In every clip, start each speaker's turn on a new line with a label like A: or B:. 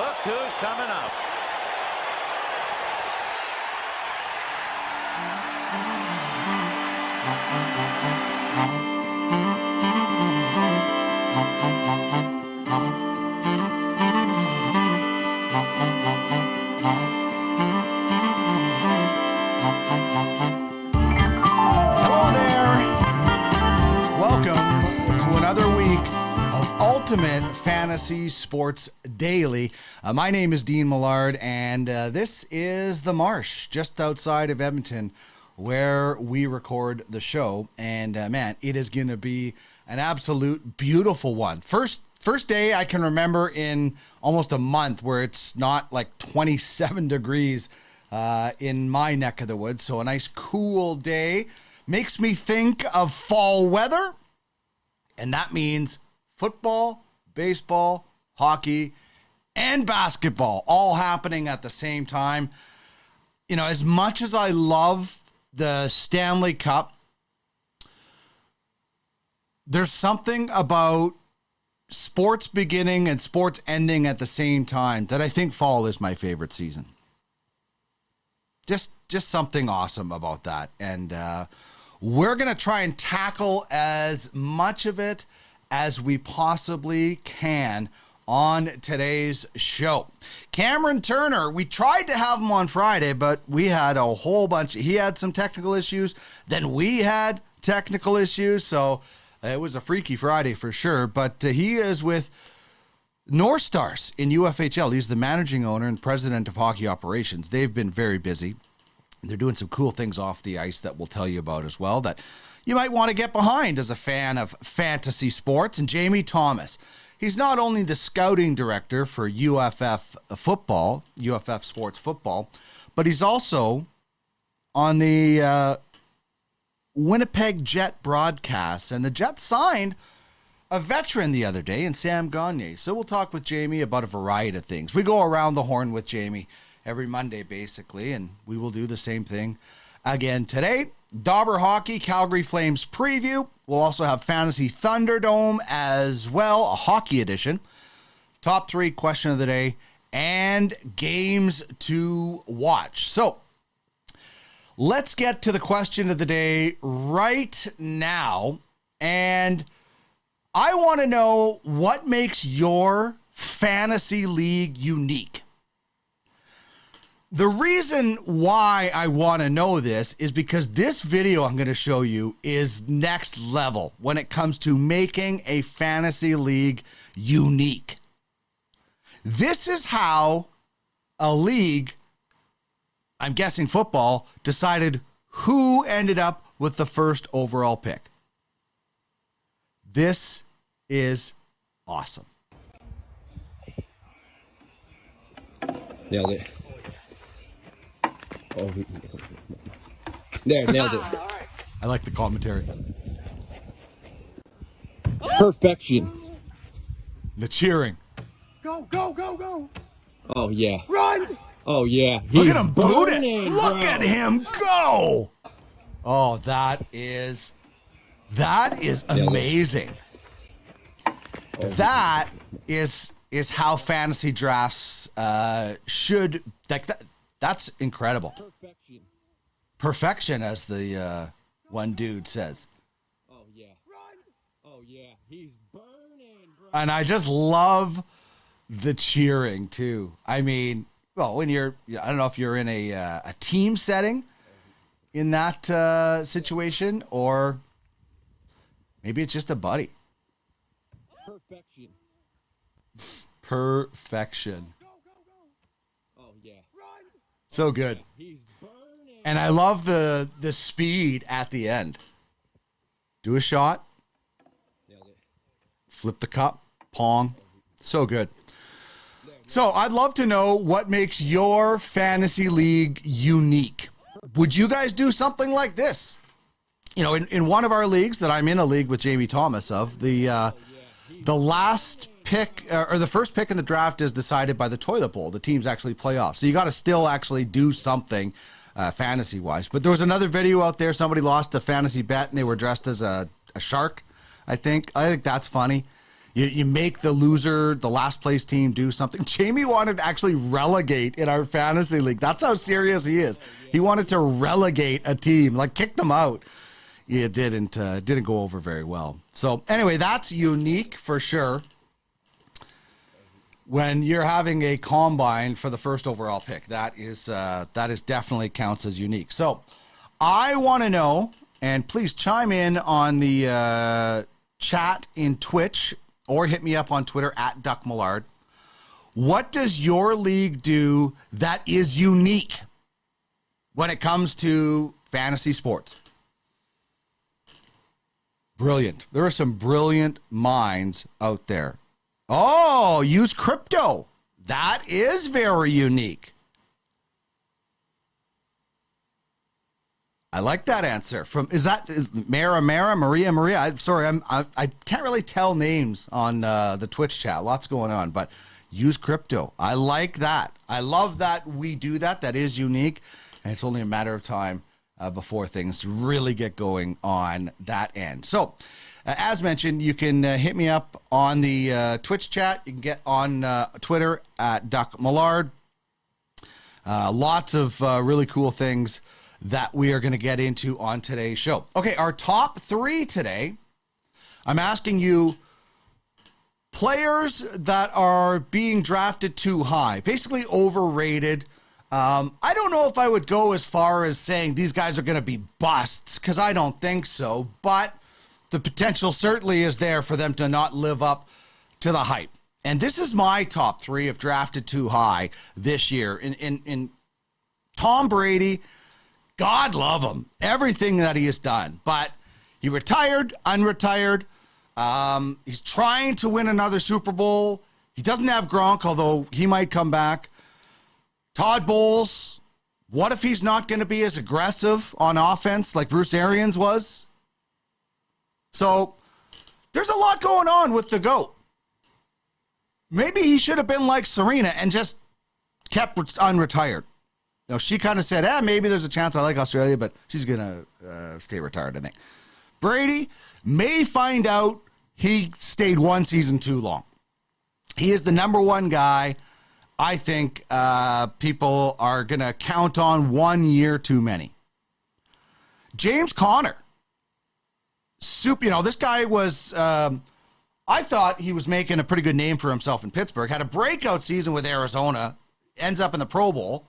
A: Look who's coming up.
B: Hello there. Welcome to another week of Ultimate Fantasy Sports Daily. My name is Dean Millard, and this is the Marsh, just outside of Edmonton, where we record the show. And man, it is going to be an absolute beautiful one. First day I can remember in almost a month where it's not like 27 degrees in my neck of the woods. So a nice cool day makes me think of fall weather. And that means football, baseball, hockey, and basketball all happening at the same time. You know, as much as I love the Stanley Cup, there's something about sports beginning and sports ending at the same time that I think fall is my favorite season. Just something awesome about that. And we're going to try and tackle as much of it as we possibly can on today's show. Cameron Turner, we tried to have him on Friday, but we had a whole bunch. He had some technical issues. Then we had technical issues. So it was a freaky Friday for sure. But he is with Norse Stars in UFHL. He's the managing owner and president of hockey operations. They've been very busy. They're doing some cool things off the ice that we'll tell you about as well that you might want to get behind as a fan of fantasy sports. And Jamie Thomas, he's not only the scouting director for UFF football, UFF Sports football, but he's also on the Winnipeg Jet broadcast. And the Jets signed a veteran the other day in Sam Gagner. So we'll talk with Jamie about a variety of things. We go around the horn with Jamie every Monday, basically, and we will do the same thing again today. Dauber Hockey, Calgary Flames preview. We'll also have Fantasy Thunderdome as well, a hockey edition. Top 3 question of the day, and games to watch. So let's get to the question of the day right now. And I want to know what makes your fantasy league unique. The reason why I want to know this is because this video I'm going to show you is next level when it comes to making a fantasy league unique. This is how a league, I'm guessing football, decided who ended up with the first overall pick. This is awesome.
C: Nailed it. Oh, there, nailed it.
B: I like the commentary.
C: Perfection.
B: The cheering.
D: Go, go, go, go.
C: Oh, yeah.
D: Run.
C: Oh, yeah.
B: Look at him boot it.
C: burning,
B: Look
C: bro.
B: at him go. Oh, that is amazing. That is how fantasy drafts should, like that. That's incredible.
C: Perfection.
B: Perfection, as the one dude says.
C: Oh, yeah. Oh, yeah. He's burning, bro.
B: And I just love the cheering, too. I mean, well, when you're, I don't know if you're in a team setting in that situation, or maybe it's just a buddy.
C: Perfection.
B: Perfection.
C: Oh, yeah.
B: So good.
C: He's burning.
B: And I love the speed at the end. Do a shot.
C: Nailed it.
B: Flip the cup. Pong. So good. So I'd love to know what makes your fantasy league unique. Would you guys do something like this? You know, in one of our leagues that I'm in a league with Jamie Thomas of, the last pick or the first pick in the draft is decided by the toilet bowl. The teams actually play off. So you got to still actually do something fantasy wise. But there was another video out there. Somebody lost a fantasy bet and they were dressed as a shark. I think that's funny. You make the loser, the last place team, do something. Jamie wanted to actually relegate in our fantasy league. That's how serious he is. He wanted to relegate a team, like kick them out. It didn't go over very well. So anyway, that's unique for sure. When you're having a combine for the first overall pick, that is definitely counts as unique. So I want to know, and please chime in on the chat in Twitch or hit me up on Twitter at Duck Millard. What does your league do that is unique when it comes to fantasy sports? Brilliant. There are some brilliant minds out there. Oh, use crypto. That is very unique. I like that answer. Is Maria? I'm sorry, I can't really tell names on the Twitch chat. Lots going on, but use crypto. I like that. I love that we do that. That is unique, and it's only a matter of time before things really get going on that end. So, as mentioned, you can hit me up on the Twitch chat. You can get on Twitter at Duck Millard. Lots of really cool things that we are going to get into on today's show. Okay, our top three today, I'm asking you players that are being drafted too high, basically overrated. I don't know if I would go as far as saying these guys are going to be busts, because I don't think so, but the potential certainly is there for them to not live up to the hype. And this is my top three of drafted too high this year. In Tom Brady, God love him, everything that he has done. But he retired, unretired. He's trying to win another Super Bowl. He doesn't have Gronk, although he might come back. Todd Bowles, what if he's not going to be as aggressive on offense like Bruce Arians was? So there's a lot going on with the GOAT. Maybe he should have been like Serena and just kept unretired. You know, she kind of said, maybe there's a chance I like Australia, but she's going to stay retired, I think. Brady may find out he stayed one season too long. He is the number one guy. I think people are going to count on 1 year too many. James Conner. This guy was, I thought he was making a pretty good name for himself in Pittsburgh. Had a breakout season with Arizona. Ends up in the Pro Bowl.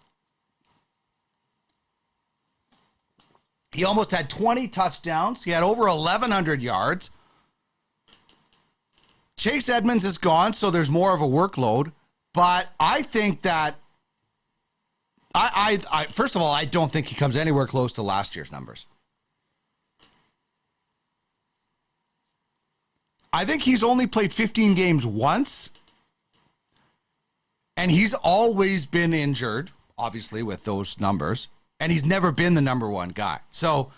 B: He almost had 20 touchdowns. He had over 1,100 yards. Chase Edmonds is gone, so there's more of a workload. But I think that, I first of all, I don't think he comes anywhere close to last year's numbers. I think he's only played 15 games once. And he's always been injured, obviously, with those numbers. And he's never been the number one guy. So,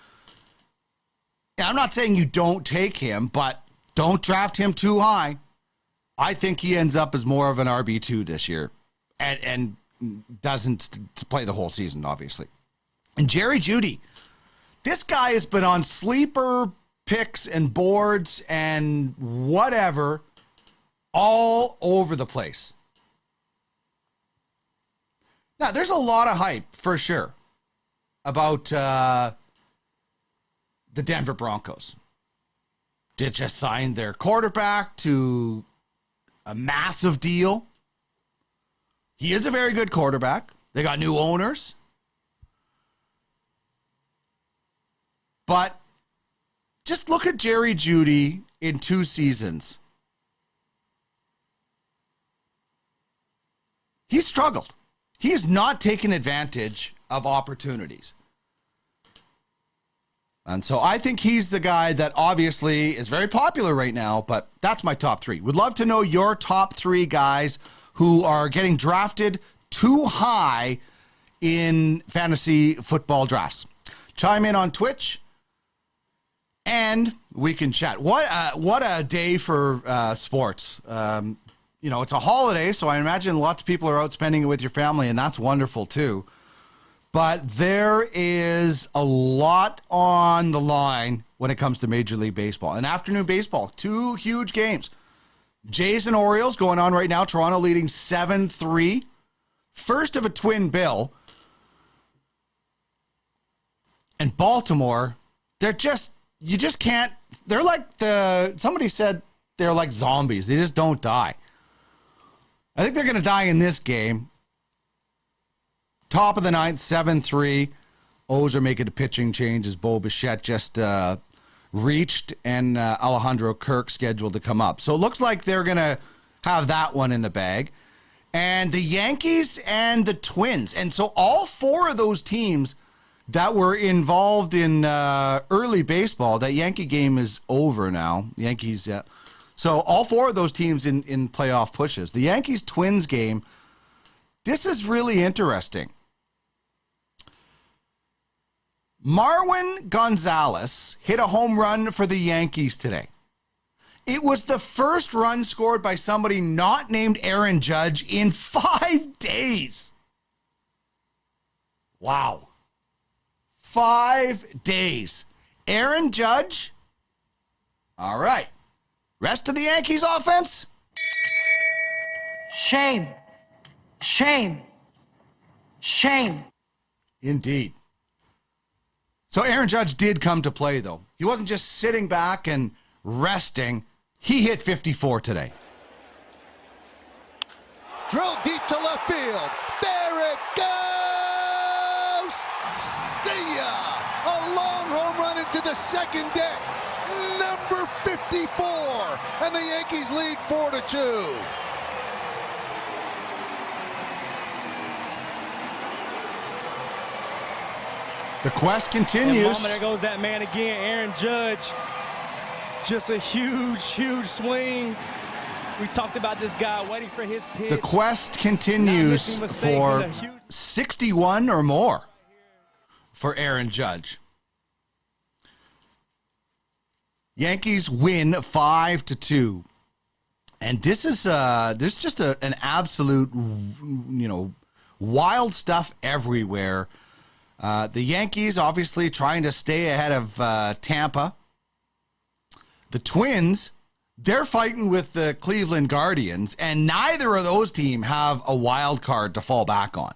B: I'm not saying you don't take him, but don't draft him too high. I think he ends up as more of an RB2 this year. And doesn't play the whole season, obviously. And Jerry Jeudy. This guy has been on sleeper picks and boards and whatever all over the place. Now, there's a lot of hype, for sure, about the Denver Broncos. They just signed their quarterback to a massive deal. He is a very good quarterback. They got new owners. But just look at Jerry Jeudy in 2 seasons. He struggled. He has not taken advantage of opportunities. And so I think he's the guy that obviously is very popular right now, but that's my top 3. Would love to know your top 3 guys who are getting drafted too high in fantasy football drafts. Chime in on Twitch, and we can chat. What a day for sports. It's a holiday, so I imagine lots of people are out spending it with your family, and that's wonderful too. But there is a lot on the line when it comes to Major League Baseball. And afternoon baseball, 2 huge games. Jays and Orioles going on right now. Toronto leading 7-3. First of a twin bill. And Baltimore, you just can't, they're like somebody said they're like zombies. They just don't die. I think they're going to die in this game. Top of the ninth, 7-3. O's are making a pitching change as Bo Bichette just reached, and Alejandro Kirk scheduled to come up. So it looks like they're going to have that one in the bag. And the Yankees and the Twins. And so all four of those teams that were involved in early baseball, that Yankee game is over now. Yankees, so all four of those teams in playoff pushes. The Yankees-Twins game, this is really interesting. Marwin Gonzalez hit a home run for the Yankees today. It was the first run scored by somebody not named Aaron Judge in 5 days. Wow. 5 days. Aaron Judge. All right. Rest of the Yankees offense.
A: Shame. Shame. Shame.
B: Indeed. So Aaron Judge did come to play, though. He wasn't just sitting back and resting. He hit 54 today.
E: Drilled deep to left field. There it goes! See ya! A long home run into the second deck. Number 54. And the Yankees lead 4-2.
B: The quest continues.
C: And mama, there goes that man again, Aaron Judge. Just a huge, huge swing. We talked about this guy waiting for his pitch.
B: The quest continues for 61 or more for Aaron Judge. Yankees win 5-2. And this is there's just an absolute, wild stuff everywhere. The Yankees obviously trying to stay ahead of Tampa. The Twins, they're fighting with the Cleveland Guardians, and neither of those teams have a wild card to fall back on.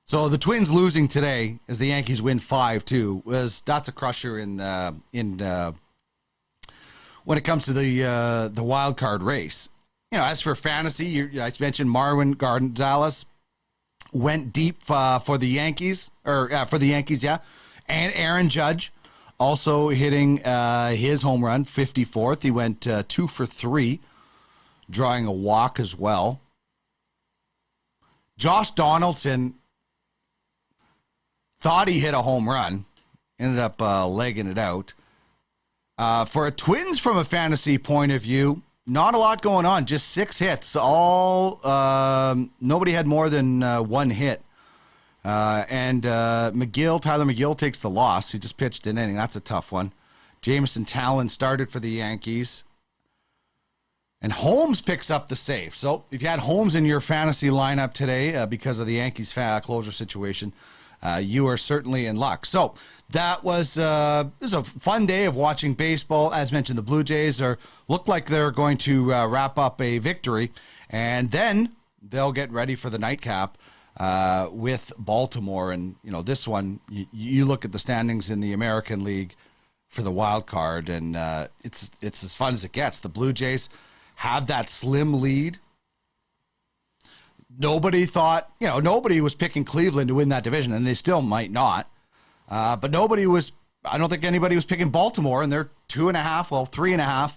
B: So the Twins losing today as the Yankees win 5-2 that's a crusher in when it comes to the wild card race. As for fantasy, I mentioned Marwin Gonzalez went deep for the Yankees, and Aaron Judge also hitting his home run, 54th. He went 2 for 3, drawing a walk as well. Josh Donaldson thought he hit a home run, ended up legging it out. For a Twins from a fantasy point of view, not a lot going on, just 6 hits. Nobody had more than 1 hit. And Tyler McGill takes the loss. He just pitched an inning. That's a tough one. Jameson Talon started for the Yankees. And Holmes picks up the save. So if you had Holmes in your fantasy lineup today because of the Yankees closer situation, you are certainly in luck. So that was this is a fun day of watching baseball. As mentioned, the Blue Jays look like they're going to wrap up a victory, and then they'll get ready for the nightcap with Baltimore. And this one, you look at the standings in the American League for the wild card, and it's as fun as it gets. The Blue Jays have that slim lead. Nobody was picking Cleveland to win that division, and they still might not. But I don't think anybody was picking Baltimore, and they're 2.5, 3.5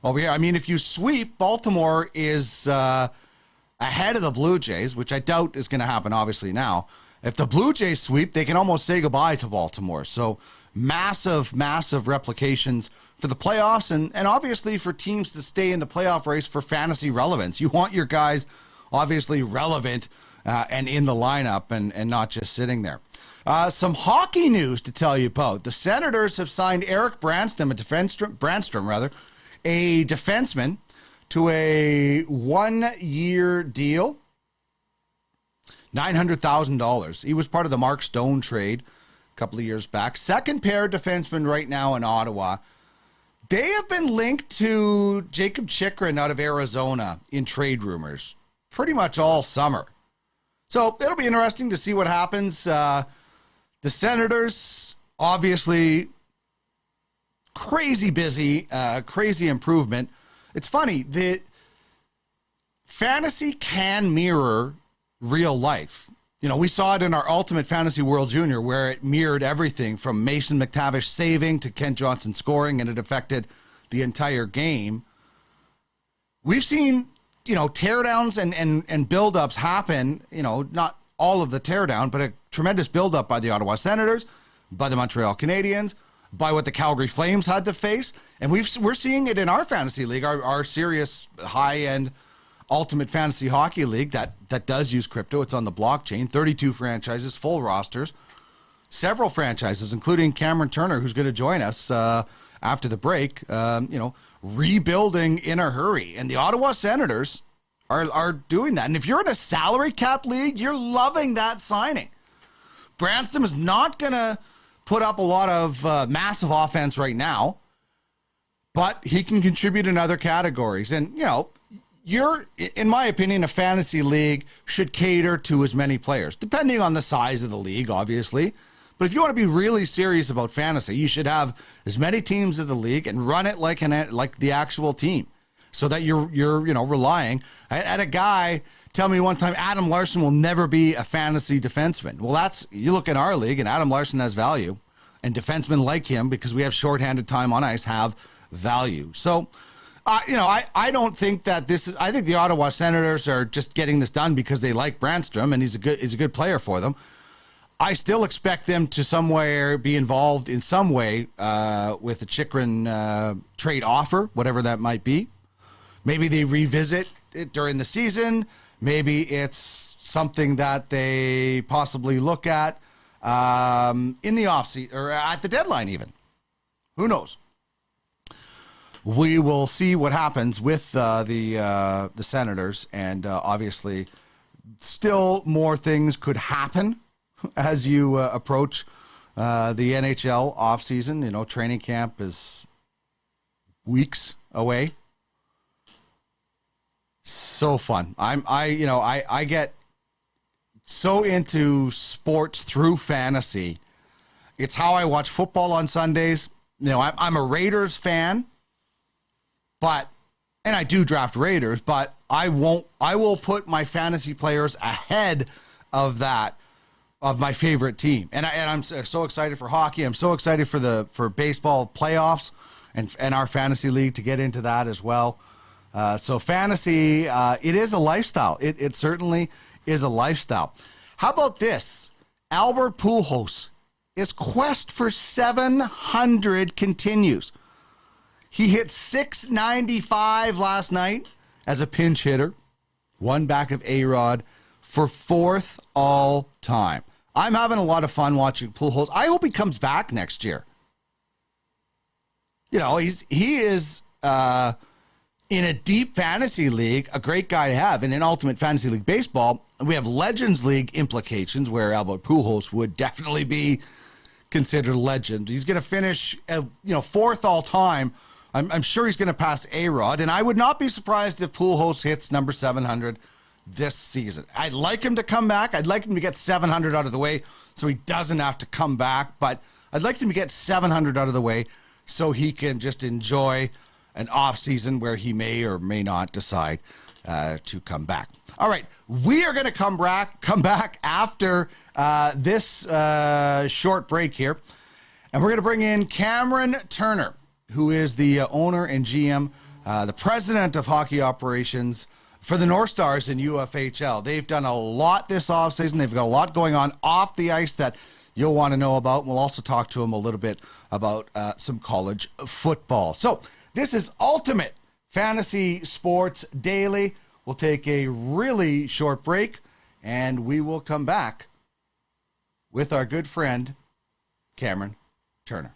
B: over here. I mean, if you sweep, Baltimore is ahead of the Blue Jays, which I doubt is going to happen, obviously, now. If the Blue Jays sweep, they can almost say goodbye to Baltimore. So massive, massive replications for the playoffs, and obviously for teams to stay in the playoff race for fantasy relevance. You want your guys obviously relevant and in the lineup and not just sitting there. Some hockey news to tell you about. The Senators have signed Eric Brandstrom, a defenseman, to a 1-year deal, $900,000. He was part of the Mark Stone trade a couple of years back. Second pair defenseman right now in Ottawa. They have been linked to Jacob Chikrin out of Arizona in trade rumors pretty much all summer. So it'll be interesting to see what happens. The Senators, obviously, crazy busy, crazy improvement. It's funny, the fantasy can mirror real life. You know, we saw it in our Ultimate Fantasy World Junior, where it mirrored everything from Mason McTavish saving to Kent Johnson scoring, and it affected the entire game. We've seen, you know, teardowns and buildups happen, you know, not all of the teardown, but a tremendous buildup by the Ottawa Senators, by the Montreal Canadiens, by what the Calgary Flames had to face. And we're seeing it in our fantasy league, our serious high-end Ultimate Fantasy Hockey League that does use crypto. It's on the blockchain. 32 franchises, full rosters, several franchises, including Cameron Turner, who's going to join us after the break, you know, rebuilding in a hurry. And the Ottawa Senators are doing that. And if you're in a salary cap league, you're loving that signing. Branston is not going to put up a lot of massive offense right now, but he can contribute in other categories. And, you know, in my opinion, a fantasy league should cater to as many players, depending on the size of the league, obviously. But if you want to be really serious about fantasy, you should have as many teams as the league and run it like the actual team, so that you're you know, relying. I had a guy tell me one time Adam Larson will never be a fantasy defenseman. Well, you look in our league, and Adam Larson has value, and defensemen like him, because we have shorthanded time on ice, have value. So. You know, I don't think that I think the Ottawa Senators are just getting this done because they like Brandstrom and he's a good player for them. I still expect them to somewhere be involved in some way with the Chikrin trade offer, whatever that might be. Maybe they revisit it during the season. Maybe it's something that they possibly look at in the offseason or at the deadline even. Who knows? We will see what happens with the Senators, and obviously still more things could happen as you approach the NHL offseason. You know, training camp is weeks away. So fun. I get so into sports through fantasy. It's how I watch football on Sundays. You know, I'm a Raiders fan. And I do draft Raiders, but I will put my fantasy players ahead of my favorite team. And I'm so excited for hockey. I'm so excited for baseball playoffs and our fantasy league to get into that as well. So fantasy, it is a lifestyle. It certainly is a lifestyle. How about this? Albert Pujols, his quest for 700 continues. He hit .695 last night as a pinch hitter, one back of A-Rod, for 4th all time. I'm having a lot of fun watching Pujols. I hope he comes back next year. You know, he is in a deep fantasy league, a great guy to have. And in Ultimate Fantasy League Baseball, we have Legends League implications where Albert Pujols would definitely be considered a legend. He's going to finish, 4th all time. I'm sure he's going to pass A-Rod, and I would not be surprised if Pujols hits number 700 this season. I'd like him to come back. I'd like him to get 700 out of the way so he doesn't have to come back, but I'd like him to get 700 out of the way so he can just enjoy an off season where he may or may not decide to come back. All right, we are going to come back after this short break here, and we're going to bring in Cameron Turner, who is the owner and GM, the president of hockey operations for the Norse Stars in UFHL. They've done a lot this offseason. They've got a lot going on off the ice that you'll want to know about. We'll also talk to them a little bit about some college football. So this is Ultimate Fantasy Sports Daily. We'll take a really short break, and we will come back with our good friend, Cameron Turner.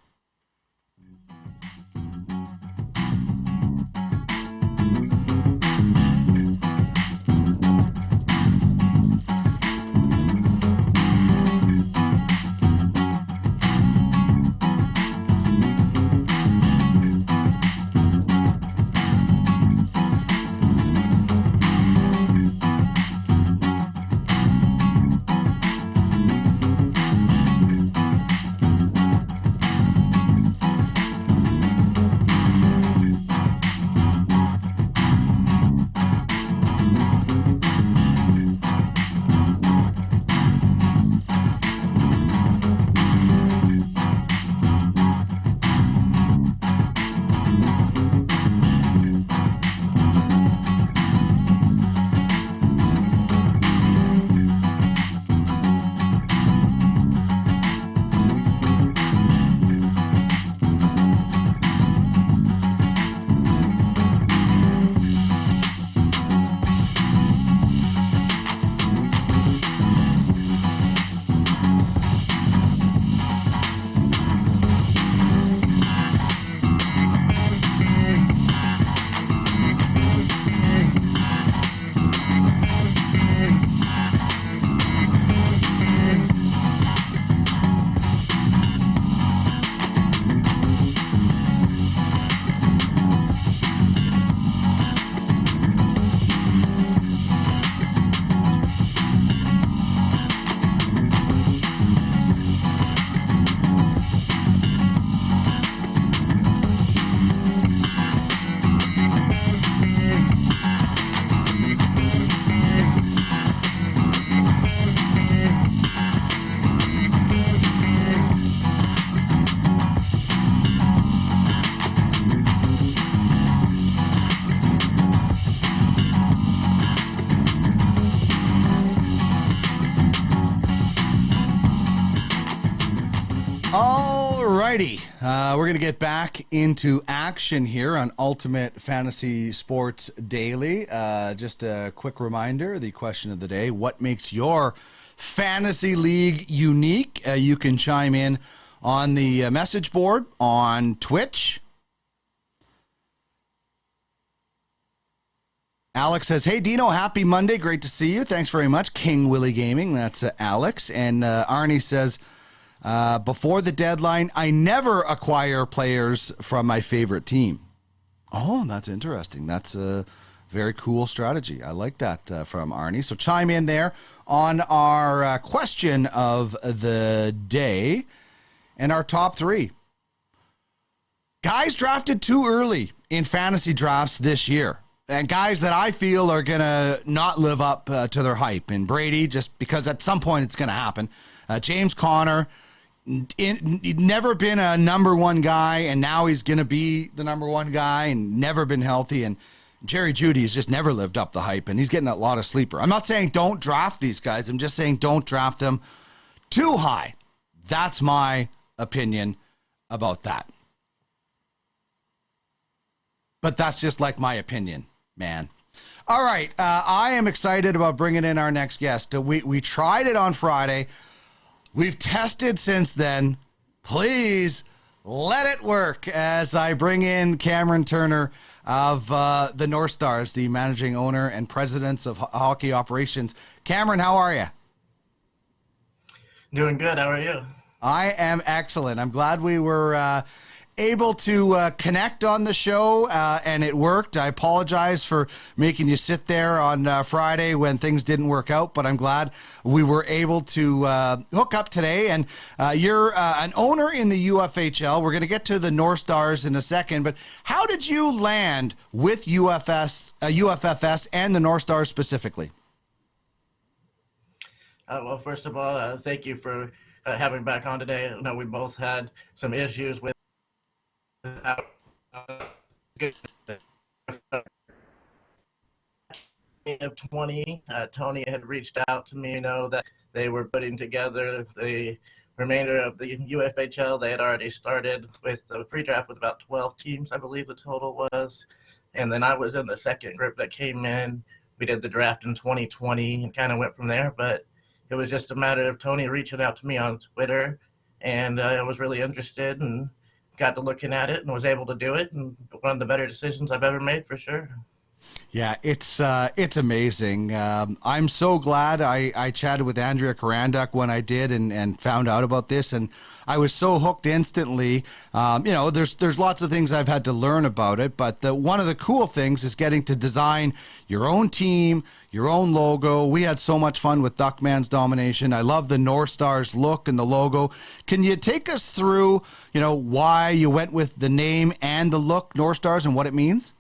B: righty. We're going to get back into action here on Ultimate Fantasy Sports Daily. Just a quick reminder, the question of the day, what makes your fantasy league unique? You can chime in on the message board on Twitch. Alex says, hey, Dino, happy Monday. Great to see you. Thanks very much. King Willie Gaming. That's Alex. And Arnie says, before the deadline, I never acquire players from my favorite team. Oh, that's interesting. That's a very cool strategy. I like that from Arnie. So chime in there on our question of the day and our top three. Guys drafted too early in fantasy drafts this year. And guys that I feel are going to not live up to their hype. And Brady, just because at some point it's going to happen. James Conner, he'd never been a number one guy, and now he's going to be the number one guy and never been healthy. And Jerry Jeudy has just never lived up the hype, and he's getting a lot of sleeper. I'm not saying don't draft these guys. I'm just saying don't draft them too high. That's my opinion about that. But that's just like my opinion, man. All right, I am excited about bringing in our next guest. We tried it on Friday. We've tested since then. Please let it work as I bring in Cameron Turner of the Norse Stars, the managing owner and president of hockey operations. Cameron, how are you?
F: Doing good. How are you?
B: I am excellent. I'm glad we were able to connect on the show, and it worked. I apologize for making you sit there on Friday when things didn't work out, but I'm glad we were able to hook up today. And you're an owner in the UFHL. We're going to get to the Norse Stars in a second, but how did you land with UFFS and the Norse Stars specifically?
F: Well, first of all, thank you for having me back on today. I know we both had some issues with of 20, Tony had reached out to me, that they were putting together the remainder of the UFHL. They had already started with the pre-draft with about 12 teams, I believe the total was. And then I was in the second group that came in. We did the draft in 2020 and kind of went from there. But it was just a matter of Tony reaching out to me on Twitter, and I was really interested and got to looking at it and was able to do it, and one of the better decisions I've ever made for sure.
B: Yeah, it's amazing. I'm so glad I chatted with Andrea Karanduk when I did and found out about this, and I was so hooked instantly. There's lots of things I've had to learn about it, but one of the cool things is getting to design your own team, your own logo. We had so much fun with Duckman's Domination. I love the North Stars look and the logo. Can you take us through, why you went with the name and the look North Stars and what it means?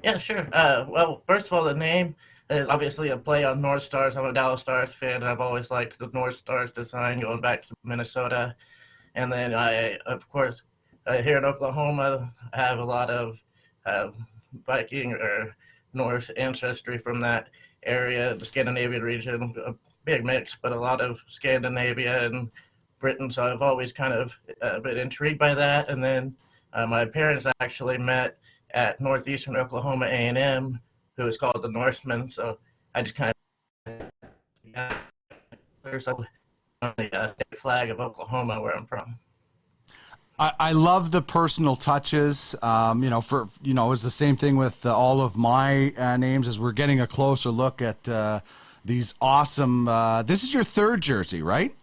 F: Yeah, sure. Well, first of all, the name is obviously a play on North Stars. I'm a Dallas Stars fan, and I've always liked the North Stars design going back to Minnesota. And then of course, here in Oklahoma, I have a lot of Viking or Norse ancestry from that area, the Scandinavian region, a big mix, but a lot of Scandinavia and Britain. So I've always kind of been intrigued by that. And then my parents actually met at Northeastern Oklahoma A&M, who is called the Norsemen. So I just kind of there's on the state flag of Oklahoma where I'm from.
B: I love the personal touches. It's the same thing with all of my names as we're getting a closer look at these awesome. This is your third jersey, right?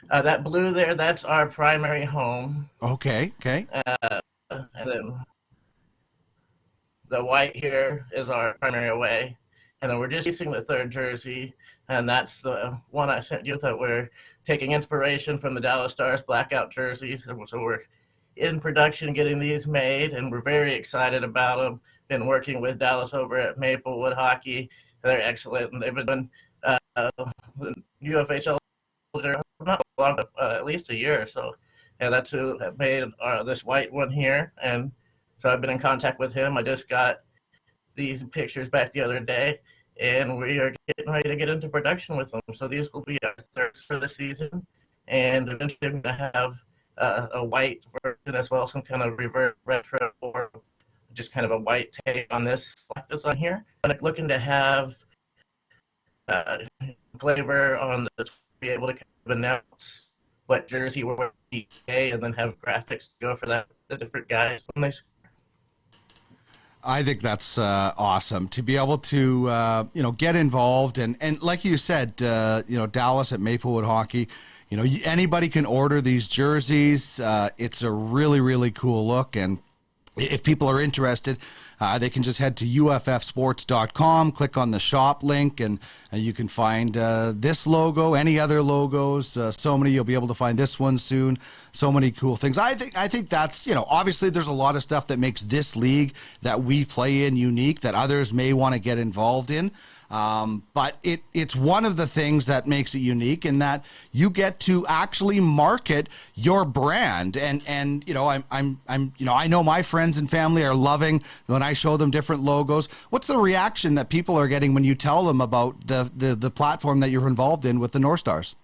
F: That blue there, that's our primary home.
B: Okay.
F: And then the white here is our primary away. And then we're just using the third jersey, and that's the one I sent you that we're taking inspiration from the Dallas Stars blackout jerseys. So we're in production getting these made, and we're very excited about them. Been working with Dallas over at Maplewood Hockey. They're excellent, and they've been doing UFHL not long, but at least a year or so. And that's who made this white one here. And so I've been in contact with him. I just got these pictures back the other day, and we are getting ready to get into production with them. So these will be our thirds for the season. and eventually I'm going to have a white version as well, some kind of reverse retro or just kind of a white take on this design here. I'm looking to have flavor on the, to be able to kind of announce what jersey we're wearing each day, and then have graphics to go for that, the different guys when they.
B: I think that's awesome to be able to, get involved. And like you said, Dallas at Maplewood Hockey, anybody can order these jerseys. It's a really, really cool look. And if people are interested, they can just head to uffsports.com, click on the shop link, and you can find this logo, any other logos. So many, you'll be able to find this one soon. So many cool things. I think that's, obviously there's a lot of stuff that makes this league that we play in unique that others may want to get involved in. But it's one of the things that makes it unique in that you get to actually market your brand. And I know my friends and family are loving when I show them different logos. What's the reaction that people are getting when you tell them about the platform that you're involved in with the North Stars?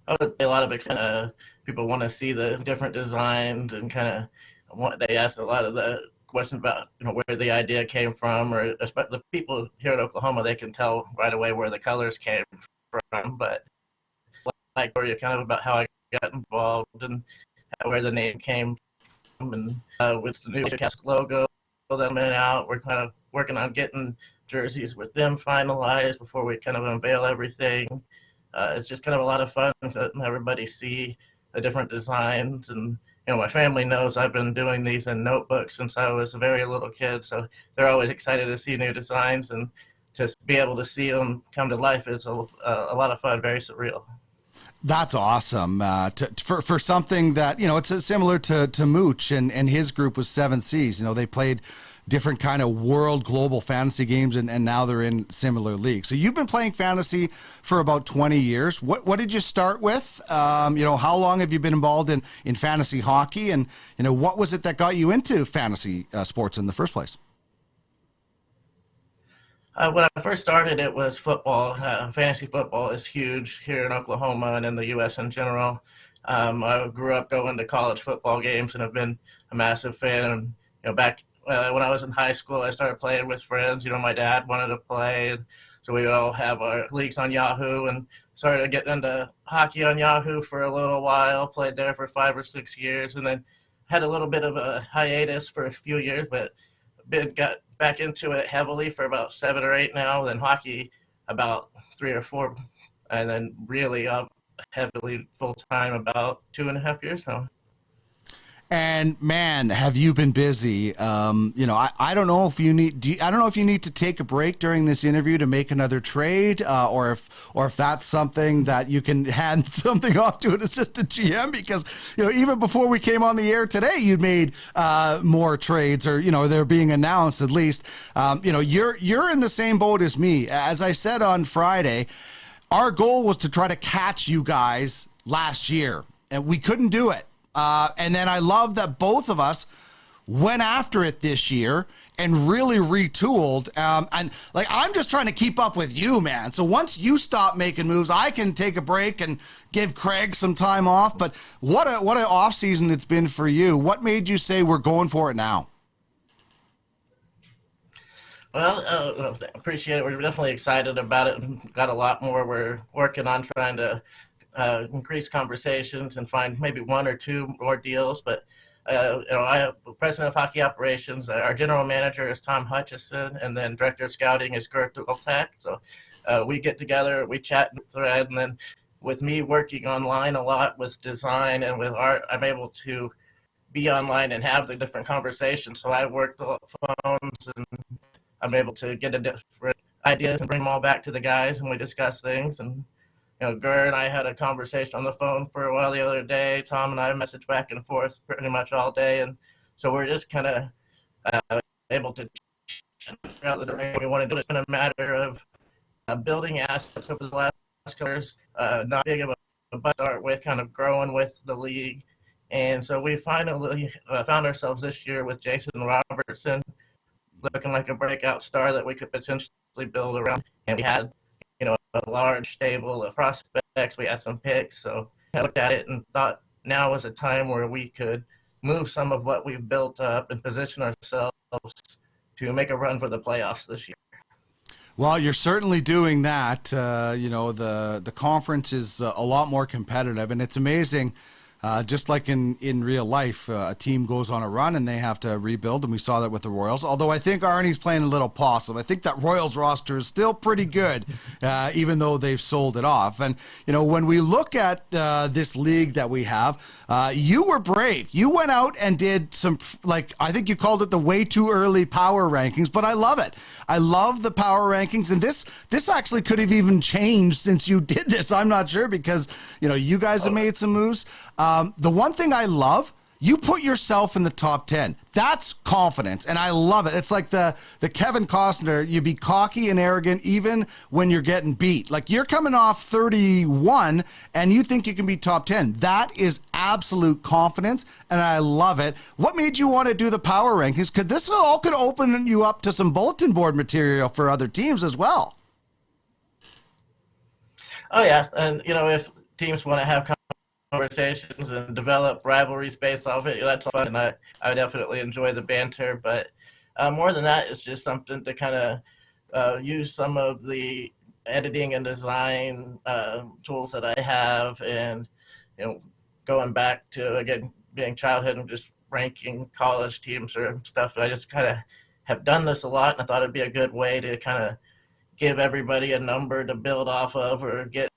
F: I would say a lot of people want to see the different designs, and kind of they ask a lot of the questions about where the idea came from, or especially the people here in Oklahoma, they can tell right away where the colors came from. But like you're kind of about how I got involved and where the name came from, and with the new cast logo that I'm out, we're kind of working on getting jerseys with them finalized before we kind of unveil everything. It's just kind of a lot of fun to everybody see the different designs. And my family knows I've been doing these in notebooks since I was a very little kid, so they're always excited to see new designs, and just be able to see them come to life is a lot of fun, very surreal.
B: That's awesome. For something that, it's similar to Mooch and his group was 7 Seas. They played different kind of world global fantasy games, and now they're in similar leagues. So you've been playing fantasy for about 20 years. What did you start with? How long have you been involved in fantasy hockey, and what was it that got you into fantasy sports in the first place?
F: When I first started, it was football. Fantasy football is huge here in Oklahoma and in the U.S. in general. I grew up going to college football games and have been a massive fan. And back when I was in high school, I started playing with friends. My dad wanted to play, and so we would all have our leagues on Yahoo, and started getting into hockey on Yahoo for a little while. Played there for 5 or 6 years, and then had a little bit of a hiatus for a few years, but got back into it heavily for about 7 or 8 now. Then hockey about 3 or 4, and then really heavily full time about 2.5 years now.
B: And man, have you been busy? I don't know if you need. I don't know if you need to take a break during this interview to make another trade, or if that's something that you can hand something off to an assistant GM, because even before we came on the air today, you'd made more trades, or they're being announced at least. You're in the same boat as me. As I said on Friday, our goal was to try to catch you guys last year, and we couldn't do it. And then I love that both of us went after it this year and really retooled. And I'm just trying to keep up with you, man. So once you stop making moves, I can take a break and give Craig some time off. But what an off season it's been for you. What made you say we're going for it now?
F: Well, appreciate it. We're definitely excited about it. Got a lot more we're working on, trying to increase conversations and find maybe 1 or 2 more deals. But I am president of hockey operations. Our general manager is Tom Hutchison, and then director of scouting is Gert Ultak. So we get together, we chat in the thread, and then with me working online a lot with design and with art, I'm able to be online and have the different conversations. So I work the phones, and I'm able to get different ideas and bring them all back to the guys, and we discuss things. And Gert and I had a conversation on the phone for a while the other day. Tom and I messaged back and forth pretty much all day, and so we're just kind of able to figure out the direction we want to do. It's been a matter of building assets over the last couple years, not big of a butt start with, kind of growing with the league. And so we finally found ourselves this year with Jason Robertson looking like a breakout star that we could potentially build around. And we had a large stable of prospects. We had some picks, so I looked at it and thought now was a time where we could move some of what we've built up and position ourselves to make a run for the playoffs this year.
B: Well, you're certainly doing that. The conference is a lot more competitive, and it's amazing. Just like in real life, a team goes on a run and they have to rebuild, and we saw that with the Royals. Although I think Arnie's playing a little possum. I think that Royals roster is still pretty good, even though they've sold it off. And, when we look at this league that we have, you were brave. You went out and did some, I think you called it the way too early power rankings, but I love it. I love the power rankings, and this actually could have even changed since you did this. I'm not sure because, you guys have made some moves. The one thing I love, you put yourself in the top 10. That's confidence, and I love it. It's like the Kevin Costner, you be cocky and arrogant even when you're getting beat. Like you're coming off 31 and you think you can be top 10. That is absolute confidence, and I love it. What made you want to do the power rankings? Because this all could open you up to some bulletin board material for other teams as well.
F: Oh, yeah, and, if teams want to have conversations and develop rivalries based off it, that's fun, and I definitely enjoy the banter. But more than that, it's just something to kind of use some of the editing and design tools that I have, and going back to again being childhood and just ranking college teams or stuff. I just kind of have done this a lot, and I thought it'd be a good way to kind of give everybody a number to build off of or get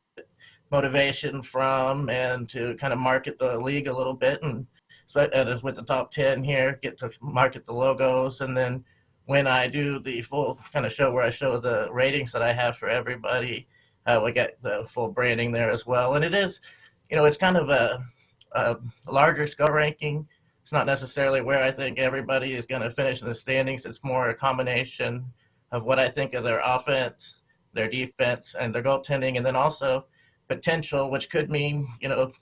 F: motivation from, and to kind of market the league a little bit, and with the top 10 here, get to market the logos. And then when I do the full kind of show where I show the ratings that I have for everybody, we get the full branding there as well. And it is, it's kind of a larger scale ranking. It's not necessarily where I think everybody is going to finish in the standings. It's more a combination of what I think of their offense, their defense, and their goaltending, and then also potential, which could mean,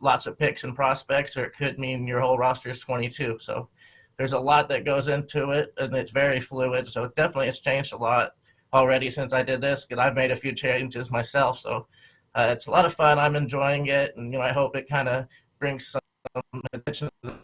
F: lots of picks and prospects, or it could mean your whole roster is 22. So there's a lot that goes into it, and it's very fluid. So it definitely has changed a lot already since I did this, because I've made a few changes myself. So it's a lot of fun. I'm enjoying it, and, I hope it kind of brings some attention to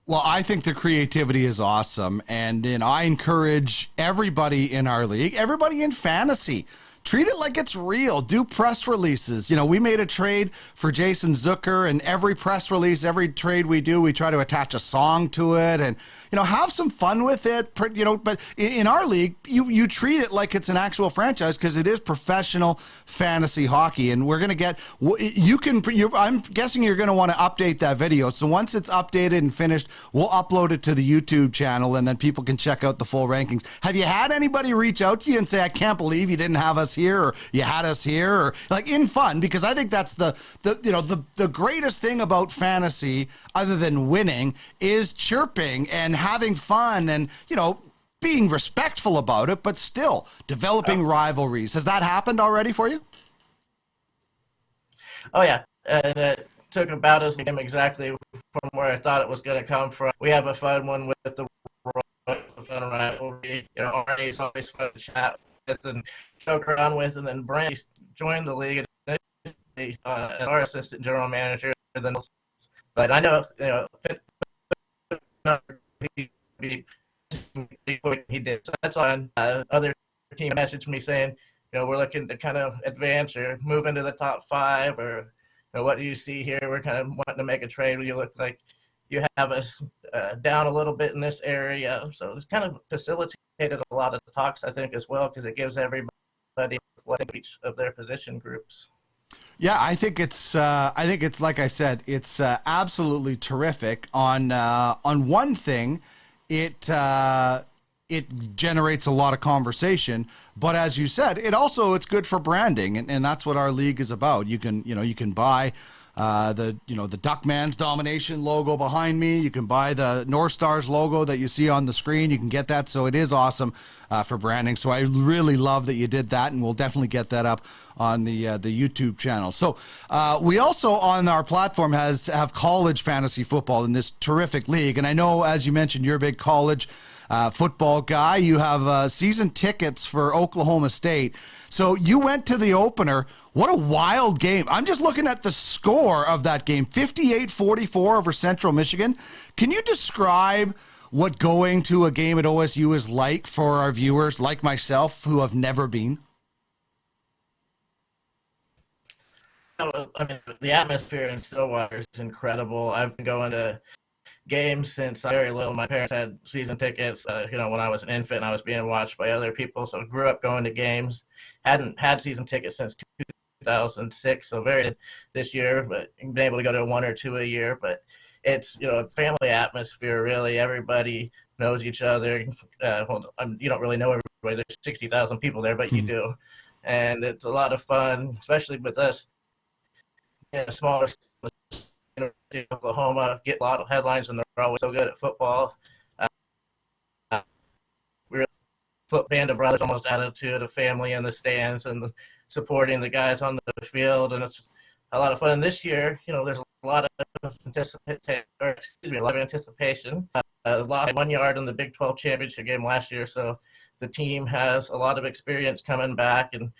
B: Well, I think the creativity is awesome, and I encourage everybody in our league, everybody in fantasy, treat it like it's real. Do press releases. We made a trade for Jason Zucker, and every press release, every trade we do, we try to attach a song to it, and have some fun with it. But in our league, you treat it like it's an actual franchise, because it is professional fantasy hockey, and we're gonna get. I'm guessing you're gonna want to update that video. So once it's updated and finished, we'll upload it to the YouTube channel, and then people can check out the full rankings. Have you had anybody reach out to you and say, "I can't believe you didn't have us here," or "You had us here," or in fun? Because I think that's the greatest thing about fantasy, other than winning, is chirping and having fun and being respectful about it, but still developing rivalries. Has that happened already for you?
F: Oh yeah, and it took about as game exactly from where I thought it was going to come from. We have a fun one with the fun rivalry. Arnie's always fun to chat with and joke around with, and then Brent joined the league and our assistant general manager. But I know, he did. So that's on. Other team messaged me saying, we're looking to kind of advance or move into the top 5, or what do you see here? We're kind of wanting to make a trade where you look like you have us down a little bit in this area. So it's kind of facilitated a lot of the talks, I think, as well, because it gives everybody what each of their position groups.
B: Yeah, I think it's like I said, it's absolutely terrific. On one thing, it generates a lot of conversation, but as you said, it's good for branding, and that's what our league is about. You can buy the Duckman's Domination logo behind me. You can buy the North Stars logo that you see on the screen. You can get that, so it is awesome for branding. So I really love that you did that, and we'll definitely get that up on the YouTube channel. So we also on our platform have college fantasy football in this terrific league, and I know, as you mentioned, you're a big college football guy. You have season tickets for Oklahoma State. So you went to the opener. What a wild game. I'm just looking at the score of that game, 58-44 over Central Michigan. Can you describe what going to a game at OSU is like for our viewers, like myself, who have never been?
F: I mean, the atmosphere in Stillwater is incredible. I've been going to games since very little. My parents had season tickets, when I was an infant and I was being watched by other people. So I grew up going to games. Hadn't had season tickets since 2006, so very this year, but been able to go to one or two a year. But it's, a family atmosphere, really. Everybody knows each other. You don't really know everybody. There's 60,000 people there, but you do. And it's a lot of fun, especially with us in a smaller University of Oklahoma, get a lot of headlines, and they're always so good at football. We're a band of brothers, almost attitude of family in the stands and supporting the guys on the field, and it's a lot of fun. And this year, there's a lot of anticipation. A lot of 1 yard in the Big 12 championship game last year, so the team has a lot of experience coming back, and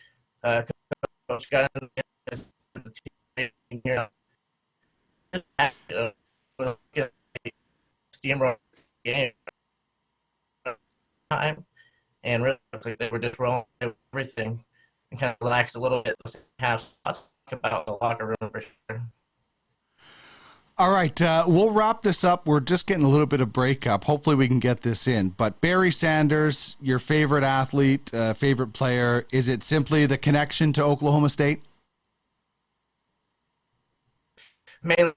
F: Coach Gunn is the team here. Steamroll game time, and really they were just rolling everything and kind of relaxed a little bit. Have talk about the locker room for sure.
B: All right, we'll wrap this up. We're just getting a little bit of breakup. Hopefully we can get this in. But Barry Sanders, your favorite athlete, favorite player, is it simply the connection to Oklahoma State?
F: Mainly,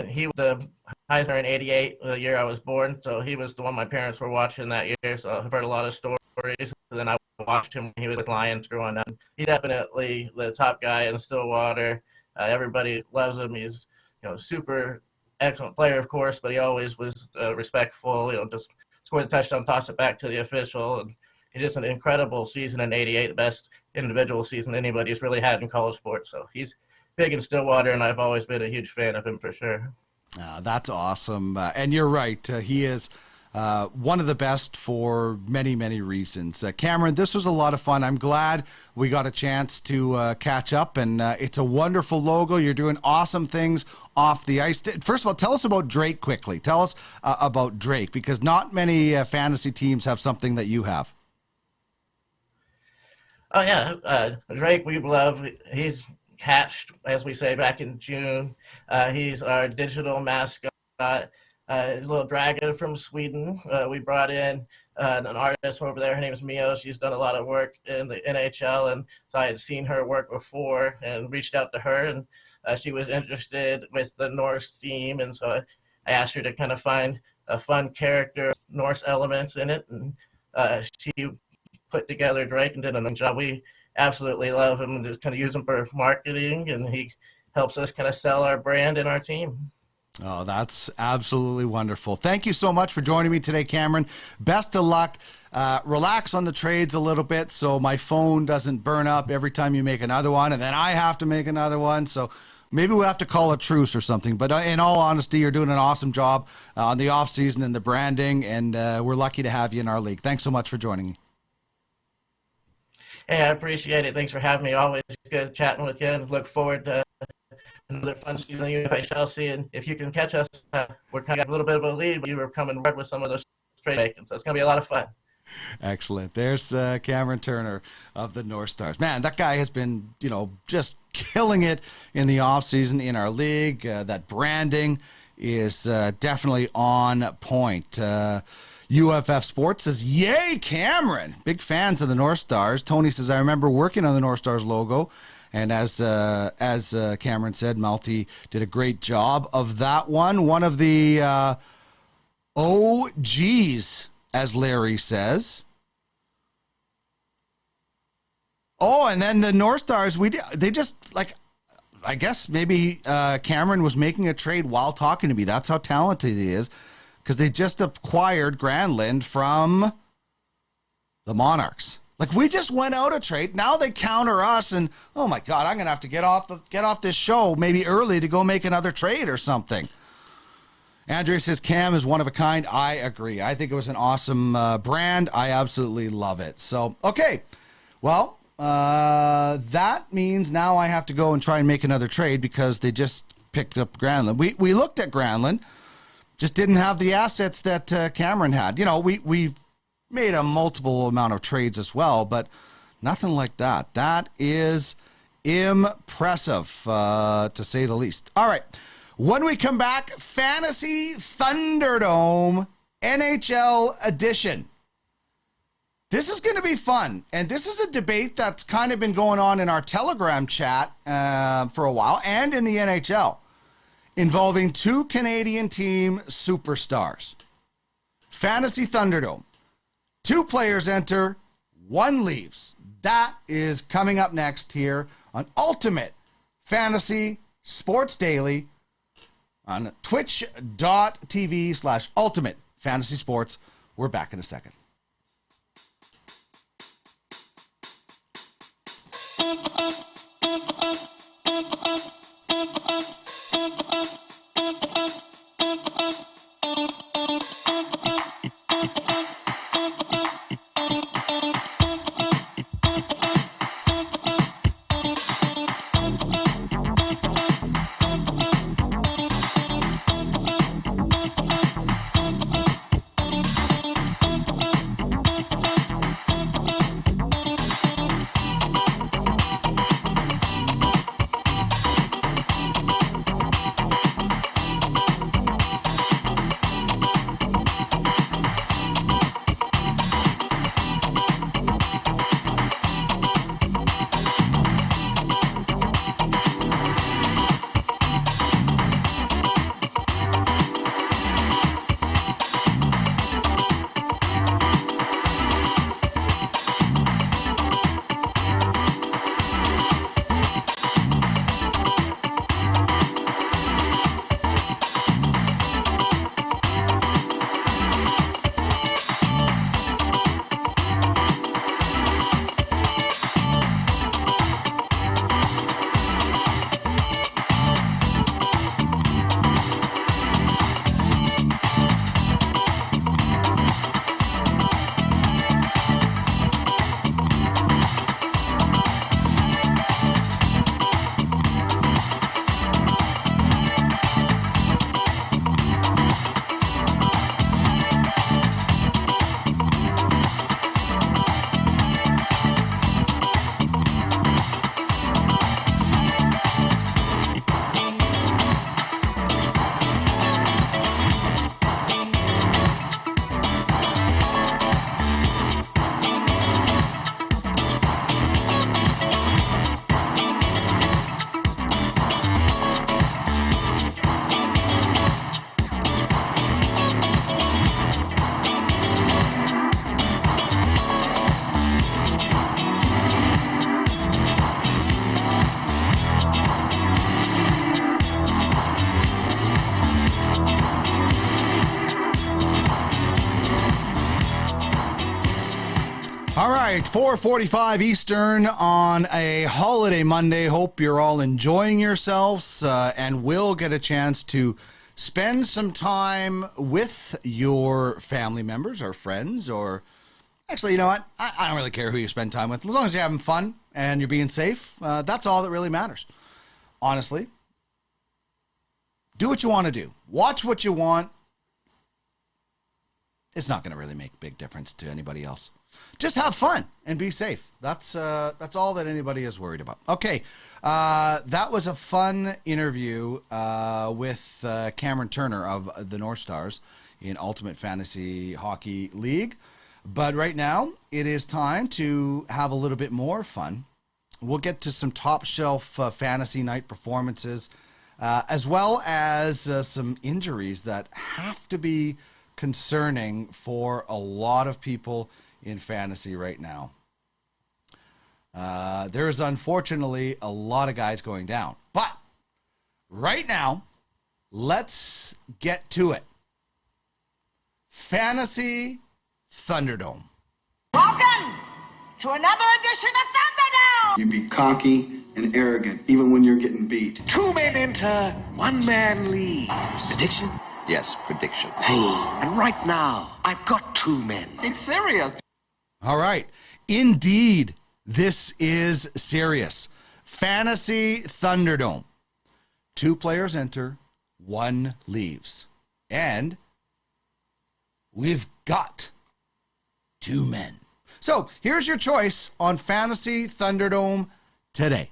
F: he was the Heisner in '88, the year I was born, so he was the one my parents were watching that year, so I've heard a lot of stories. And then I watched him when he was with Lions growing up. He's definitely the top guy in Stillwater. Everybody loves him. He's super excellent player, of course, but he always was respectful, just scored the touchdown, toss it back to the official. And he just an incredible season in '88, the best individual season anybody's really had in college sports. So he's big in Stillwater, and I've always been a huge fan of him for sure.
B: That's awesome. And you're right. He is one of the best for many, many reasons. Cameron, this was a lot of fun. I'm glad we got a chance to catch up, and it's a wonderful logo. You're doing awesome things off the ice. First of all, tell us about Drake quickly. Tell us about Drake, because not many fantasy teams have something that you have.
F: Oh, yeah. Drake, we love. He's hatched, as we say, back in June. He's our digital mascot. His little dragon from Sweden. We brought in an artist over there. Her name is Mio. She's done a lot of work in the NHL, and so I had seen her work before and reached out to her, and she was interested with the Norse theme, and so I asked her to kind of find a fun character, Norse elements in it, and she put together Drake and did a job. We absolutely love him and just kind of use him for marketing, and he helps us kind of sell our brand and our team.
B: Oh, that's absolutely wonderful. Thank you so much for joining me today, Cameron. Best of luck. Relax on the trades a little bit so my phone doesn't burn up every time you make another one, and then I have to make another one. So maybe we'll have to call a truce or something. But in all honesty, you're doing an awesome job on the offseason and the branding, and we're lucky to have you in our league. Thanks so much for joining me.
F: Hey, I appreciate it. Thanks for having me. Always good chatting with you, and look forward to another fun season of UFHL. And if you can catch us, we're kind of a little bit of a lead, but you were coming hard with some of those trade makings, so it's going to be a lot of fun.
B: Excellent. There's Cameron Turner of the North Stars. Man, that guy has been, just killing it in the offseason in our league. That branding is definitely on point. UFF Sports says, yay, Cameron. Big fans of the North Stars. Tony says, I remember working on the North Stars logo. And as Cameron said, Malty did a great job of that one. One of the OGs, as Larry says. Oh, and then the North Stars, they just, I guess maybe Cameron was making a trade while talking to me. That's how talented he is. Because they just acquired Granlund from the Monarchs. We just went out a trade. Now they counter us, and oh my God, I'm gonna have to get off this show maybe early to go make another trade or something. Andrea says Cam is one of a kind. I agree. I think it was an awesome brand. I absolutely love it. So, okay. Well, that means now I have to go and try and make another trade because they just picked up Granlund. We looked at Granlund, just didn't have the assets that Cameron had. You know, we've made a multiple amount of trades as well, but nothing like that. That is impressive, to say the least. All right. When we come back, Fantasy Thunderdome NHL edition. This is going to be fun, and this is a debate that's kind of been going on in our Telegram chat for a while and in the NHL, involving two Canadian team superstars. Fantasy Thunderdome. 2 players enter, 1 leaves. That is coming up next here on Ultimate Fantasy Sports Daily on twitch.tv/Ultimate Fantasy Sports. We're back in a second. All right, 4:45 Eastern on a holiday Monday. Hope you're all enjoying yourselves and will get a chance to spend some time with your family members or friends, or actually, you know what? I don't really care who you spend time with. As long as you're having fun and you're being safe, that's all that really matters. Honestly, do what you want to do. Watch what you want. It's not going to really make a big difference to anybody else. Just have fun and be safe. That's all that anybody is worried about. Okay, that was a fun interview with Cameron Turner of the Norse Stars in Ultimate Fantasy Hockey League. But right now, it is time to have a little bit more fun. We'll get to some top-shelf fantasy night performances, as well as some injuries that have to be concerning for a lot of people in fantasy right now. There's unfortunately a lot of guys going down. But right now, let's get to it. Fantasy Thunderdome.
A: Welcome to another edition of Thunderdome!
G: You be cocky and arrogant even when you're getting beat.
H: 2 men enter, 1 man leaves.
I: Prediction?
G: Yes, prediction.
H: Hey, and right now, I've got 2 men.
G: It's serious.
B: All right. Indeed, this is serious. Fantasy Thunderdome. 2 players enter, 1 leaves. And we've got 2 men. So here's your choice on Fantasy Thunderdome today.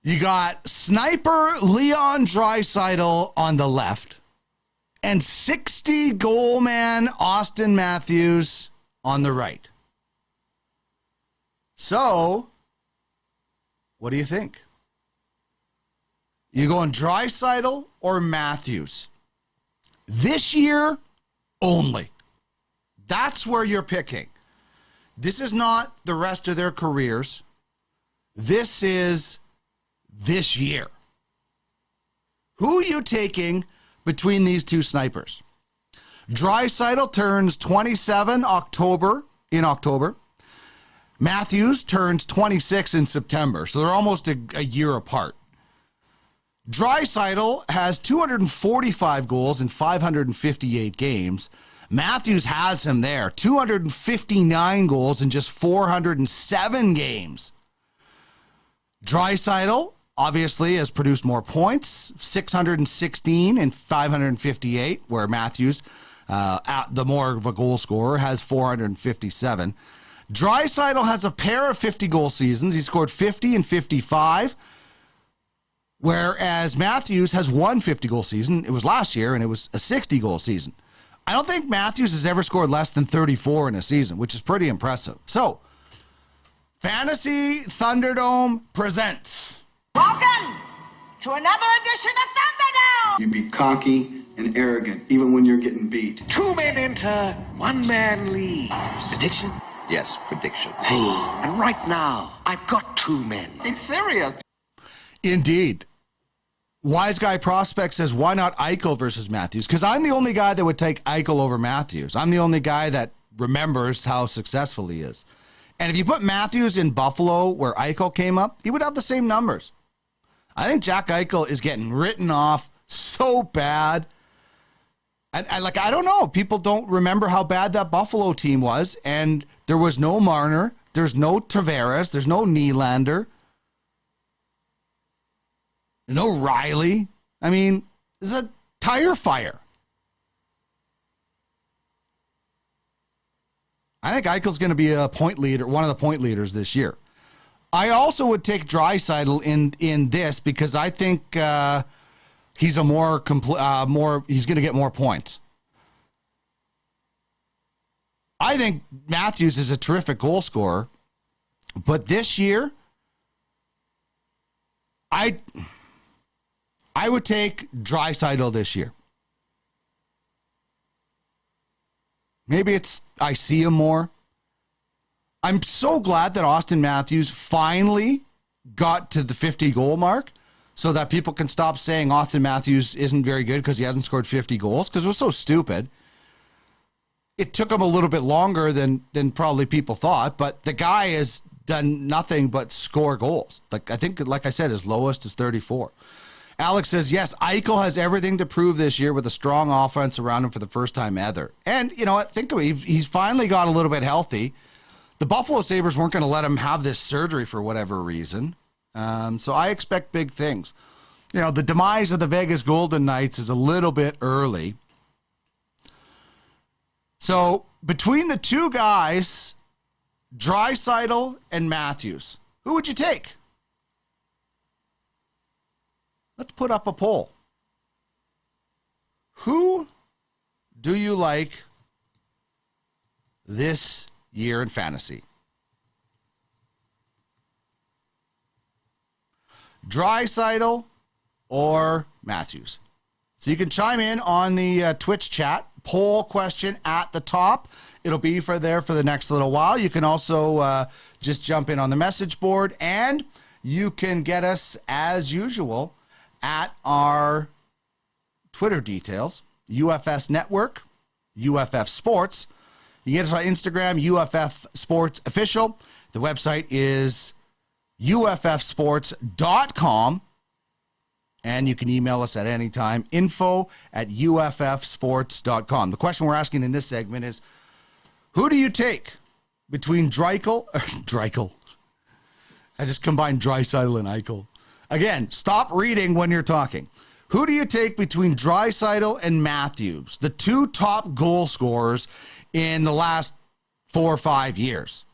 B: You got sniper Leon Draisaitl on the left and 60 goal man Austin Matthews on the right. So, what do you think? You going Draisaitl or Matthews? This year only. That's where you're picking. This is not the rest of their careers. This is this year. Who are you taking between these 2 snipers? Draisaitl turns 27 in October. Matthews turns 26 in September. So they're almost a year apart. Draisaitl has 245 goals in 558 games. Matthews has him there. 259 goals in just 407 games. Draisaitl obviously has produced more points, 616 and 558, where Matthews, the more of a goal scorer, has 457. Draisaitl has a pair of 50-goal seasons. He scored 50 and 55, whereas Matthews has one 50-goal season. It was last year, and it was a 60-goal season. I don't think Matthews has ever scored less than 34 in a season, which is pretty impressive. So, Fantasy Thunderdome presents.
A: Welcome to another edition of Thunderdome!
I: You be cocky and arrogant, even when you're getting beat.
H: 2 men enter, 1 man leaves.
G: Prediction? Yes, prediction.
H: Hey, and right now, I've got 2 men.
G: It's serious.
B: Indeed. Wise Guy Prospect says, why not Eichel versus Matthews? Because I'm the only guy that would take Eichel over Matthews. I'm the only guy that remembers how successful he is. And if you put Matthews in Buffalo where Eichel came up, he would have the same numbers. I think Jack Eichel is getting written off so bad. And I don't know. People don't remember how bad that Buffalo team was. And there was no Marner. There's no Tavares. There's no Nylander. No Riley. I mean, it's a tire fire. I think Eichel's going to be a point leader, one of the point leaders this year. I also would take Draisaitl in this because I think he's a he's going to get more points. I think Matthews is a terrific goal scorer, but this year, I would take Draisaitl this year. Maybe it's I see him more. I'm so glad that Austin Matthews finally got to the 50-goal mark so that people can stop saying Austin Matthews isn't very good because he hasn't scored 50 goals, because it was so stupid. It took him a little bit longer than probably people thought, but the guy has done nothing but score goals. I think, like I said, his lowest is 34. Alex says, yes, Eichel has everything to prove this year with a strong offense around him for the first time ever. And, you know what, think of it. He's finally got a little bit healthy. The Buffalo Sabres weren't going to let him have this surgery for whatever reason. So I expect big things. You know, the demise of the Vegas Golden Knights is a little bit early. So between the 2 guys, Draisaitl and Matthews, who would you take? Let's put up a poll. Who do you like this year in fantasy? Draisaitl or Matthews? So you can chime in on the Twitch chat. Poll question at the top. It'll be for the next little while. You can also just jump in on the message board, and you can get us, as usual, at our Twitter details, UFS Network, UFF Sports. You can get us on Instagram, UFF Sports Official. The website is UFFsports.com. And you can email us at any time, info@uffsports.com. The question we're asking in this segment is, who do you take between Dreichel? I just combined Draisaitl and Eichel. Again, stop reading when you're talking. Who do you take between Draisaitl and Matthews, the two top goal scorers in the last 4 or 5 years?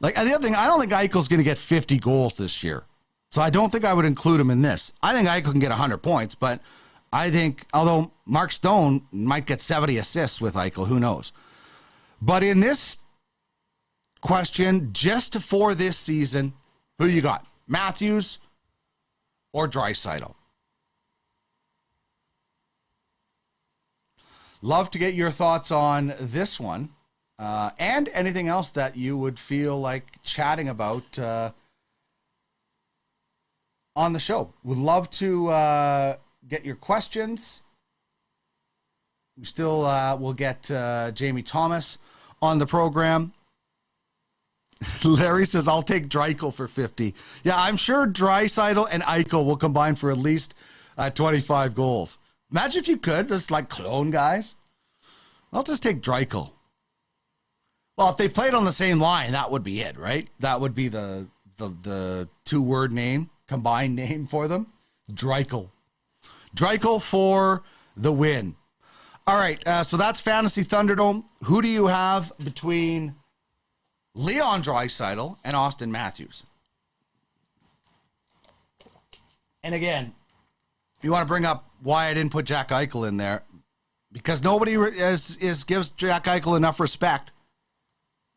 B: Like, the other thing, I don't think Eichel's going to get 50 goals this year. So I don't think I would include him in this. I think Eichel can get 100 points, but I think, although Mark Stone might get 70 assists with Eichel, who knows? But in this question, just for this season, who you got? Matthews or Draisaitl? Love to get your thoughts on this one and anything else that you would feel like chatting about on the show. Would love to get your questions. We still will get Jamie Thomas on the program. Larry says, I'll take Dreichel for 50. Yeah, I'm sure Draisaitl and Eichel will combine for at least 25 goals. Imagine if you could, just like clone guys. I'll just take Dreichel. Well, if they played on the same line, that would be it, right? That would be the two-word name, combined name for them. Dreichel. Dreichel for the win. All right, so that's Fantasy Thunderdome. Who do you have between Leon Draisaitl and Austin Matthews? And again, you want to bring up why I didn't put Jack Eichel in there, because nobody gives Jack Eichel enough respect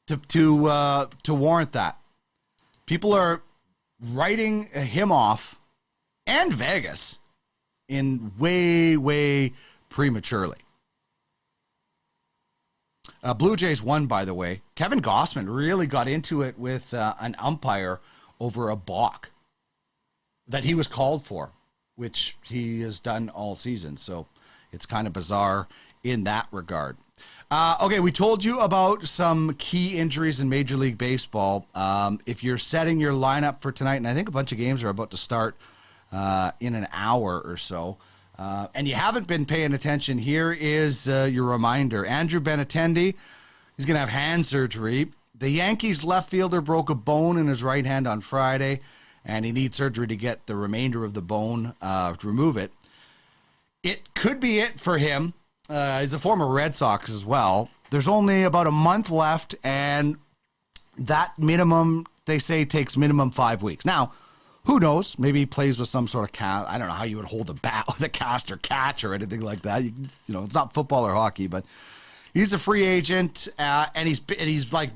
B: to warrant that. People are writing him off, and Vegas, in way prematurely. Blue Jays won, by the way. Kevin Gossman really got into it with an umpire over a balk that he was called for, which he has done all season. So it's kind of bizarre in that regard. Okay, we told you about some key injuries in Major League Baseball. If you're setting your lineup for tonight, and I think a bunch of games are about to start in an hour or so, and you haven't been paying attention, here is your reminder. Andrew Benintendi, he's going to have hand surgery. The Yankees left fielder broke a bone in his right hand on Friday, and he needs surgery to get the remainder of the bone, to remove it. It could be it for him. He's a former Red Sox as well. There's only about a month left, and that minimum, they say, takes minimum 5 weeks. Now, who knows? Maybe he plays with some sort of cast. I don't know how you would hold a bat with a cast or catch or anything like that. You know, it's not football or hockey, but he's a free agent, and he's like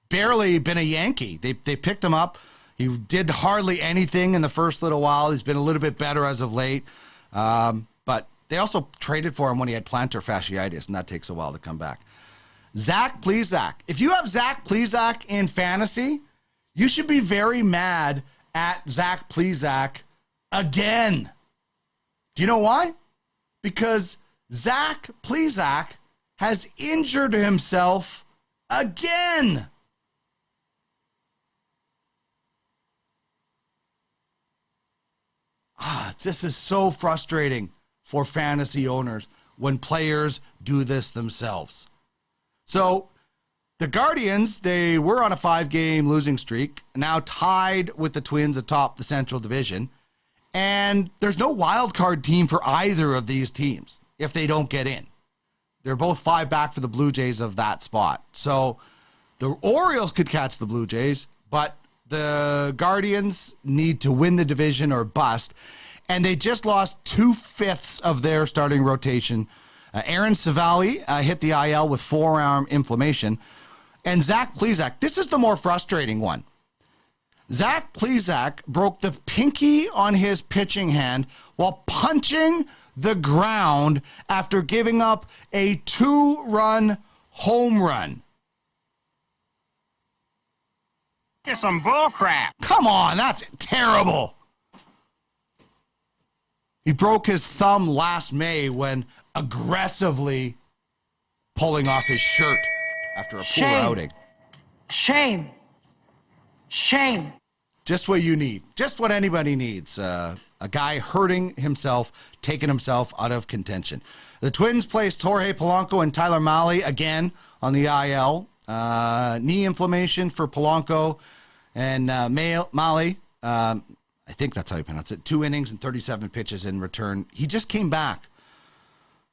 B: barely been a Yankee. They picked him up. He did hardly anything in the first little while. He's been a little bit better as of late, but they also traded for him when he had plantar fasciitis, and that takes a while to come back. Zach Plesac. If you have Zach Plesac in fantasy, you should be very mad at Zach Plesac again. Do you know why? Because Zach Plesac has injured himself again. This is so frustrating for fantasy owners when players do this themselves. So the Guardians, they were on a 5-game losing streak, now tied with the Twins atop the Central Division. And there's no wild card team for either of these teams if they don't get in. They're both 5 back for the Blue Jays of that spot. So the Orioles could catch the Blue Jays, but the Guardians need to win the division or bust. And they just lost 2/5 of their starting rotation. Aaron Savali hit the IL with forearm inflammation. And Zach Plesac, this is the more frustrating one. Zach Plesac broke the pinky on his pitching hand while punching the ground after giving up a 2-run home run.
J: It's some bullcrap.
B: Come on, that's terrible. He broke his thumb last May when aggressively pulling off his shirt after a poor outing.
J: Shame.
B: Just what you need. Just what anybody needs. A guy hurting himself, taking himself out of contention. The Twins placed Jorge Polanco and Tyler Mahle again on the IL. Knee inflammation for Polanco and Mahle. I think that's how you pronounce it. 2 innings and 37 pitches in return. He just came back.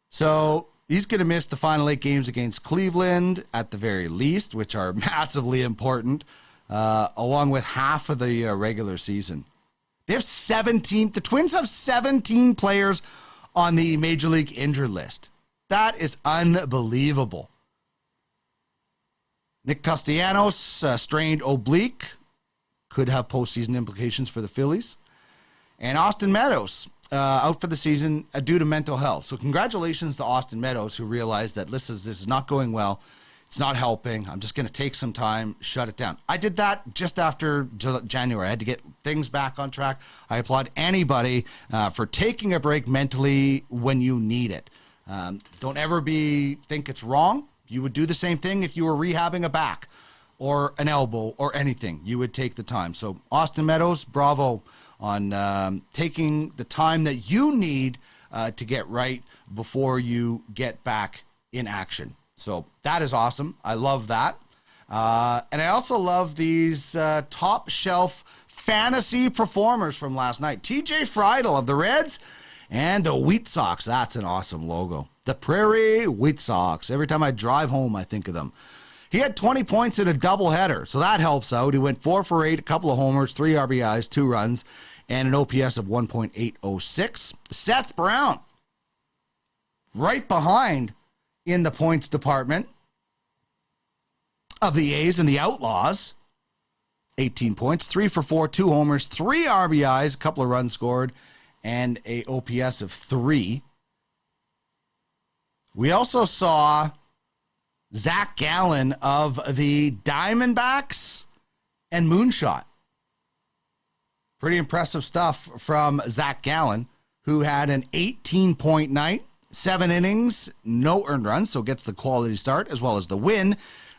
B: So he's going to miss the final 8 games against Cleveland at the very least, which are massively important, along with half of the regular season. They have 17. The Twins have 17 players on the Major League injured list. That is unbelievable. Nick Castellanos, strained oblique, could have postseason implications for the Phillies. And Austin Meadows, out for the season due to mental health. So congratulations to Austin Meadows, who realized that this is not going well. It's not helping. I'm just going to take some time, shut it down. I did that just after January. I had to get things back on track. I applaud anybody for taking a break mentally when you need it. Don't ever think it's wrong. You would do the same thing if you were rehabbing a back or an elbow or anything. You would take the time. So Austin Meadows, bravo on taking the time that you need to get right before you get back in action. So that is awesome. I love that. And I also love these top shelf fantasy performers from last night. TJ Friedel of the Reds and the Wheat Sox. That's an awesome logo. The Prairie Wheat Sox. Every time I drive home, I think of them. He had 20 points in a doubleheader, so that helps out. He went 4 for 8, a couple of homers, 3 RBIs, 2 runs, and an OPS of 1.806. Seth Brown, right behind in the points department of the A's and the Outlaws. 18 points, 3 for 4, 2 homers, 3 RBIs, a couple of runs scored, and a OPS of 3. We also saw Zach Gallen of the Diamondbacks and Moonshot. Pretty impressive stuff from Zach Gallen, who had an 18-point night, 7 innings, no earned runs, so gets the quality start as well as the win.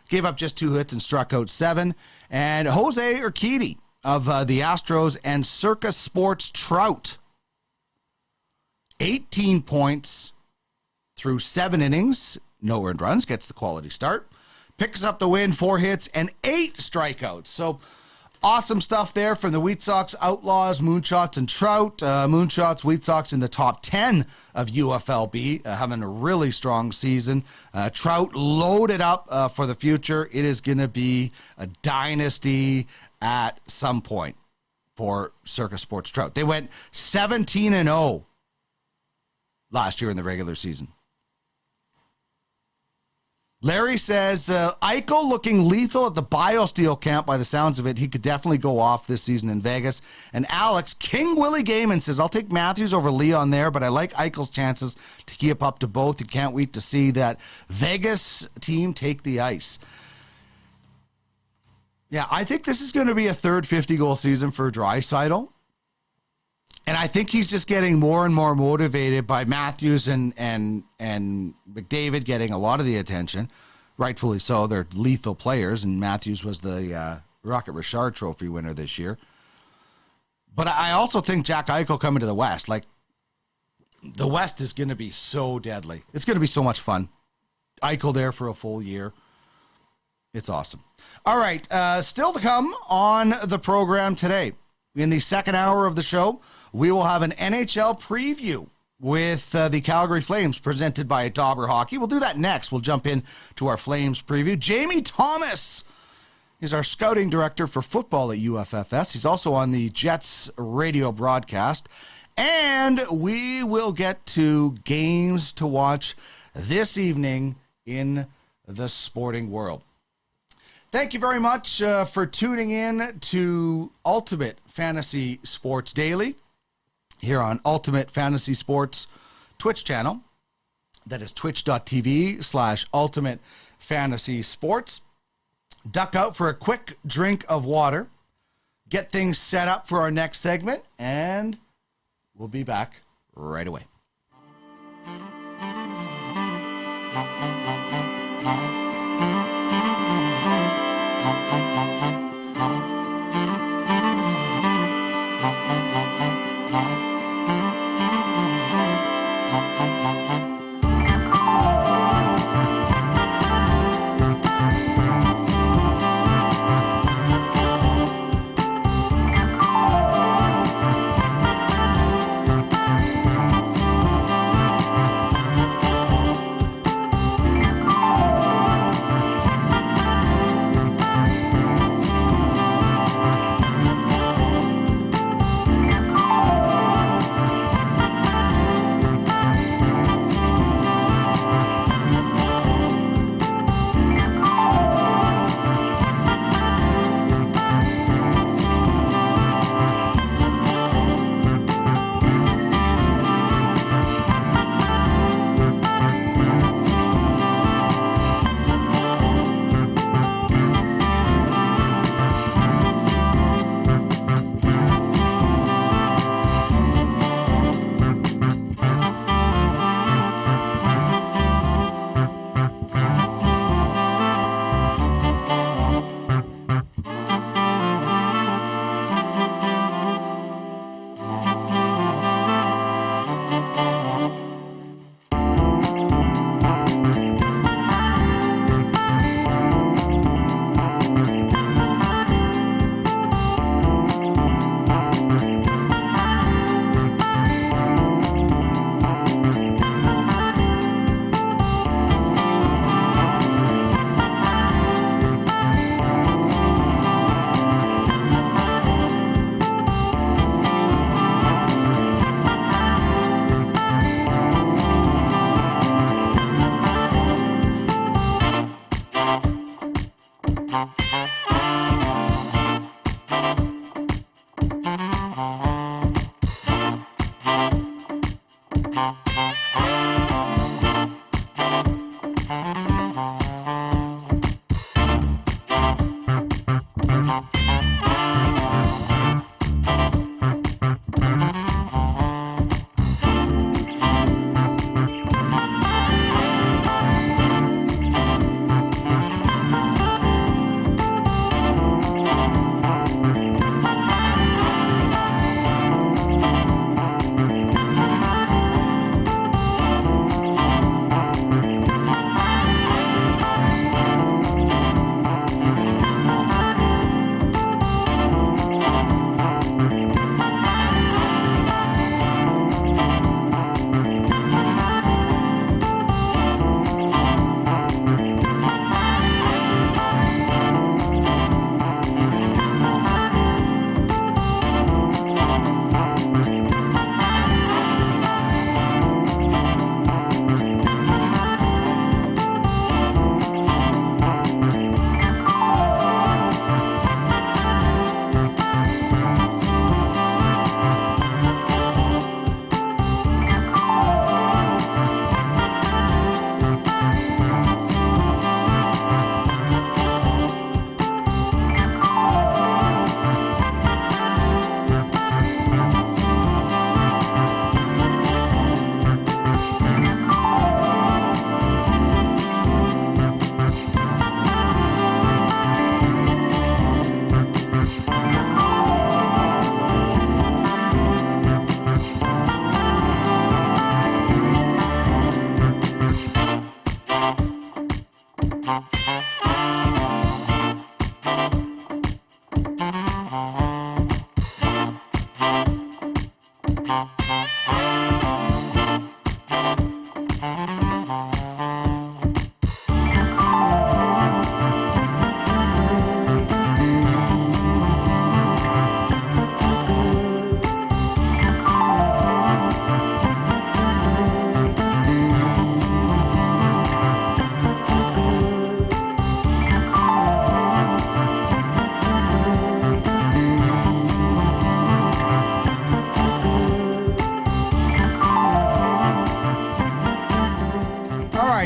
B: Gave up just 2 hits and struck out 7. And Jose Urquidy of the Astros and Circus Sports Trout. 18 points through 7 innings, no earned runs, gets the quality start. Picks up the win, 4 hits and 8 strikeouts. So awesome stuff there from the Wheat Sox, Outlaws, Moonshots, and Trout. Moonshots, Wheat Sox in the top 10 of UFLB, having a really strong season. Trout loaded up for the future. It is going to be a dynasty at some point for Circus Sports Trout. They went 17-0 last year in the regular season. Larry says, Eichel looking lethal at the BioSteel camp by the sounds of it. He could definitely go off this season in Vegas. And Alex, King Willie Gaiman says, I'll take Matthews over Leon there, but I like Eichel's chances to keep up to both. You can't wait to see that Vegas team take the ice. Yeah, I think this is going to be a third 50-goal season for Draisaitl. And I think he's just getting more and more motivated by Matthews and McDavid getting a lot of the attention. Rightfully so. They're lethal players, and Matthews was the Rocket Richard Trophy winner this year. But I also think Jack Eichel coming to the West, like, the West is going to be so deadly. It's going to be so much fun. Eichel there for a full year. It's awesome. All right, still to come on the program today. In the second hour of the show, we will have an NHL preview with the Calgary Flames presented by Dauber Hockey. We'll do that next. We'll jump in to our Flames preview. Jamie Thomas is our scouting director for football at UFFS. He's also on the Jets radio broadcast. And we will get to games to watch this evening in the sporting world. Thank you very much for tuning in to Ultimate Fantasy Sports Daily here on Ultimate Fantasy Sports Twitch channel. That is twitch.tv/Ultimate Fantasy Sports. Duck out for a quick drink of water. Get things set up for our next segment, and we'll be back right away.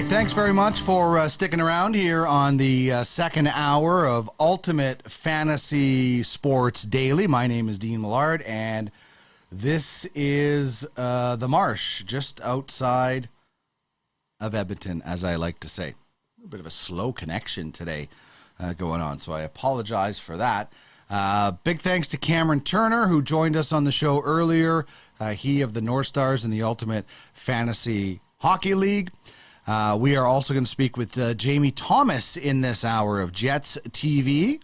B: Thanks very much for sticking around here on the second hour of Ultimate Fantasy Sports Daily. My name is Dean Millard, and this is the Marsh, just outside of Edmonton, as I like to say. A bit of a slow connection today going on, so I apologize for that. Big thanks to Cameron Turner, who joined us on the show earlier. He of the Norse Stars in the Ultimate Fantasy Hockey League. We are also going to speak with Jamie Thomas in this hour of Jets TV.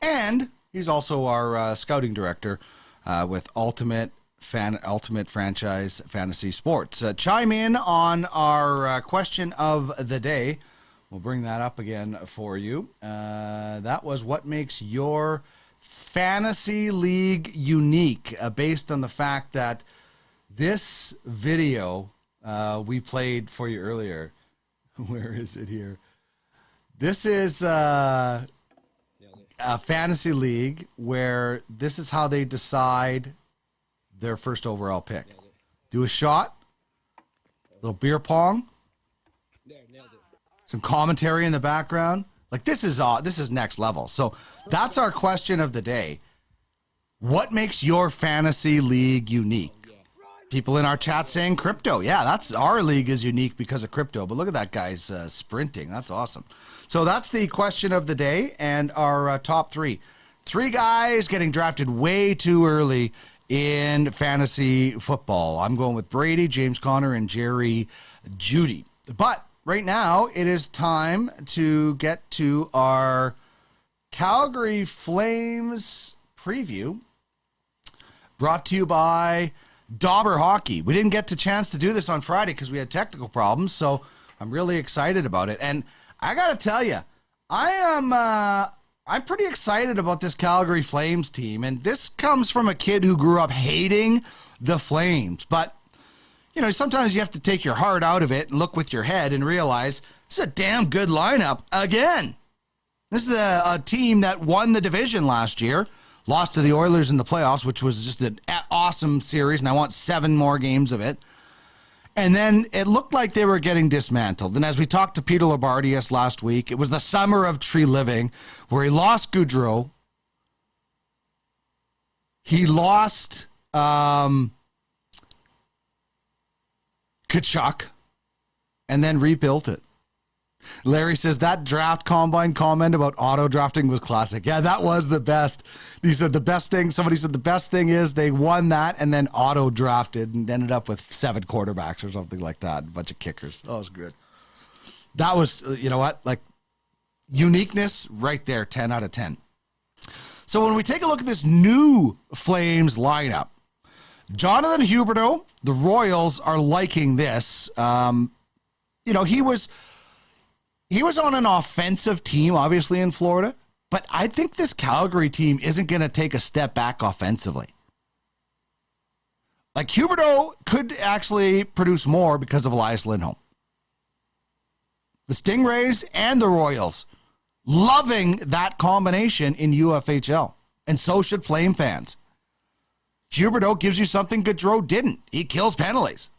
B: And he's also our scouting director with Ultimate Franchise Fantasy Sports. Chime in on our question of the day. We'll bring that up again for you. That was, what makes your fantasy league unique, based on the fact that this video we played for you earlier. Where is it here? This is a fantasy league where this is how they decide their first overall pick. Do a shot, little beer pong, some commentary in the background. Like, this is next level. So that's our question of the day. What makes your fantasy league unique? People in our chat saying crypto. Yeah, that's our league is unique because of crypto. But look at that guy's sprinting. That's awesome. So that's the question of the day and our top three. Three guys getting drafted way too early in fantasy football. I'm going with Brady, James Conner, and Jerry Jeudy. But right now, it is time to get to our Calgary Flames preview, brought to you by Dauber Hockey. We didn't get the chance to do this on Friday because we had technical problems, so I'm really excited about it. And I got to tell you, I'm pretty excited about this Calgary Flames team, and this comes from a kid who grew up hating the Flames. But, you know, sometimes you have to take your heart out of it and look with your head and realize this is a damn good lineup again. This is a team that won the division last year, Lost to the Oilers in the playoffs, which was just an awesome series, and I want 7 more games of it. And then it looked like they were getting dismantled. And as we talked to Peter Labardius last week, it was the summer of tree living, where he lost Goudreau. He lost Kachuk, and then rebuilt it. Larry says that draft combine comment about auto drafting was classic. Yeah, that was the best. He said the best thing, somebody said the best thing is they won that and then auto drafted and ended up with 7 quarterbacks or something like that. A bunch of kickers. That was good. That was, you know what, like uniqueness right there, 10 out of 10. So when we take a look at this new Flames lineup, Jonathan Huberdeau, the Royals are liking this. He was on an offensive team, obviously, in Florida, but I think this Calgary team isn't going to take a step back offensively. Like, Huberdeau could actually produce more because of Elias Lindholm. The Stingrays and the Royals loving that combination in UFHL, and so should Flame fans. Huberdeau gives you something Gaudreau didn't. He kills penalties.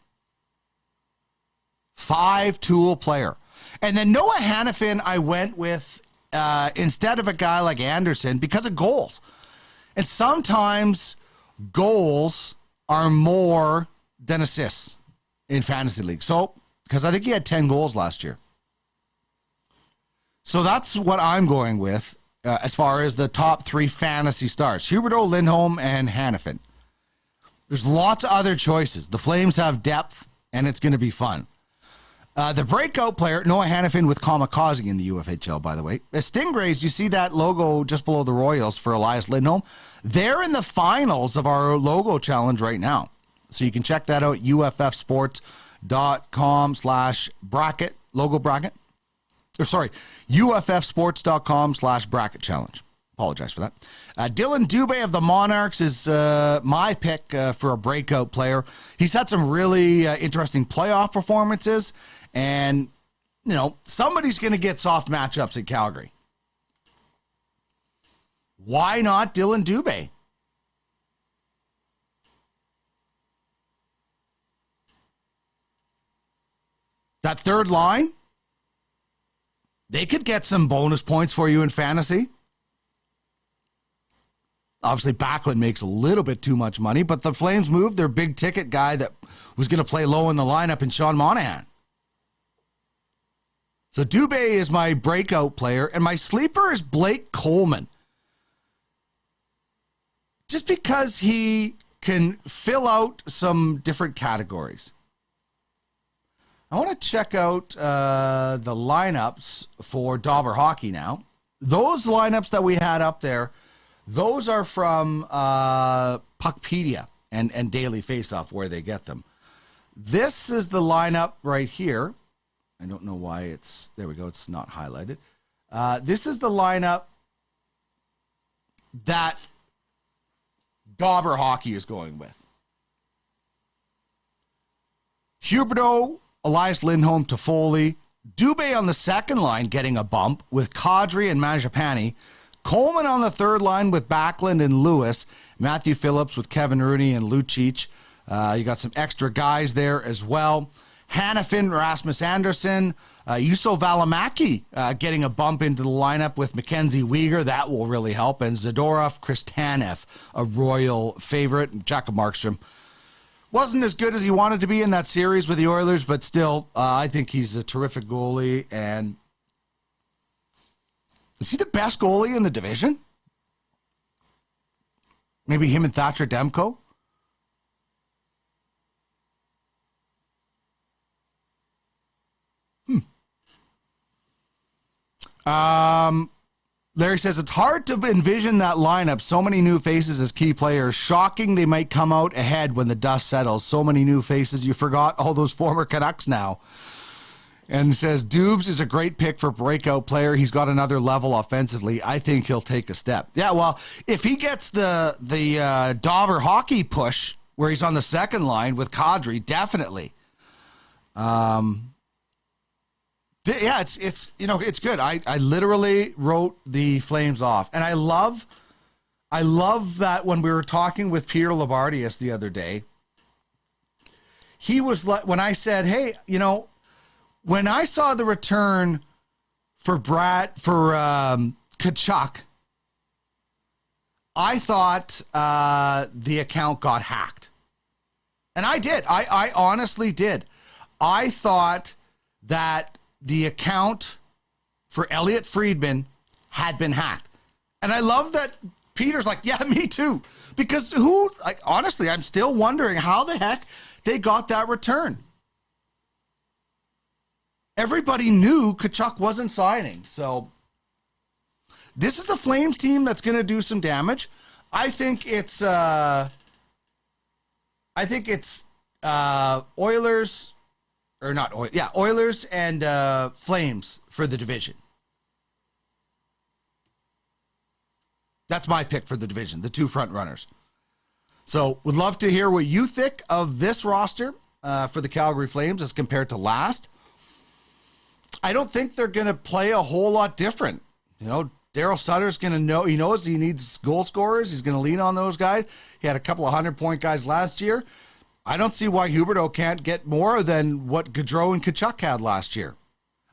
B: 5-tool player. And then Noah Hannafin, I went with instead of a guy like Anderson because of goals. And sometimes goals are more than assists in fantasy league. So, because I think he had 10 goals last year. So that's what I'm going with as far as the top 3 fantasy stars. Huberdeau, Lindholm, and Hannafin. There's lots of other choices. The Flames have depth, and it's going to be fun. The breakout player, Noah Hannafin with Kamikaze in the UFHL, by the way. The Stingrays, you see that logo just below the Royals for Elias Lindholm. They're in the finals of our logo challenge right now. So you can check that out, UFFsports.com/bracket, logo bracket. Or sorry, UFFsports.com/bracket challenge. Apologize for that. Dylan Dubé of the Monarchs is my pick for a breakout player. He's had some really interesting playoff performances. And, you know, somebody's going to get soft matchups in Calgary. Why not Dylan Dubé? That third line, they could get some bonus points for you in fantasy. Obviously, Backlund makes a little bit too much money, but the Flames moved their big ticket guy that was going to play low in the lineup in Sean Monahan. So Dubé is my breakout player, and my sleeper is Blake Coleman. Just because he can fill out some different categories. I want to check out the lineups for Dauber Hockey now. Those lineups that we had up there, those are from Puckpedia and Daily Faceoff, where they get them. This is the lineup right here. I don't know why it's, there we go, it's not highlighted. This is the lineup that Dauber Hockey is going with. Huberdeau, Elias Lindholm, Toffoli, Dubé on the second line getting a bump with Kadri and Mangiapane, Coleman on the third line with Backlund and Lewis, Matthew Phillips with Kevin Rooney and Lucic. You got some extra guys there as well. Hannafin, Rasmus Andersson, Juuso Valimaki getting a bump into the lineup with Mackenzie Weegar. That will really help. And Zadorov, Chris Tanev, a Royal favorite. And Jacob Markstrom wasn't as good as he wanted to be in that series with the Oilers, but still, I think he's a terrific goalie. And is he the best goalie in the division? Maybe him and Thatcher Demko? Larry says it's hard to envision that lineup. So many new faces as key players. Shocking they might come out ahead when the dust settles. So many new faces. You forgot all those former Canucks now. And says Dubes is a great pick for breakout player. He's got another level offensively. I think he'll take a step. Yeah, well, if he gets the Dauber Hockey push where he's on the second line with Kadri, definitely. Yeah, it's you know, it's good. I literally wrote the Flames off, and I love I love that when we were talking with Peter Labardius the other day, he was like, when I said, hey, you know, when I saw the return for Tkachuk, I thought the account got hacked. And I did. I honestly did. I thought that the account for Elliot Friedman had been hacked. And I love that Peter's like, yeah, me too. Because honestly, I'm still wondering how the heck they got that return. Everybody knew Tkachuk wasn't signing. So this is a Flames team that's going to do some damage. I think it's Oilers, or not Oilers. Yeah, Oilers and Flames for the division. That's my pick for the division, the two front runners. So would love to hear what you think of this roster for the Calgary Flames as compared to last. I don't think they're going to play a whole lot different. You know, Daryl Sutter's going to know, he knows he needs goal scorers. He's going to lean on those guys. He had a couple of 100-point guys last year. I don't see why Huberdeau can't get more than what Gaudreau and Tkachuk had last year.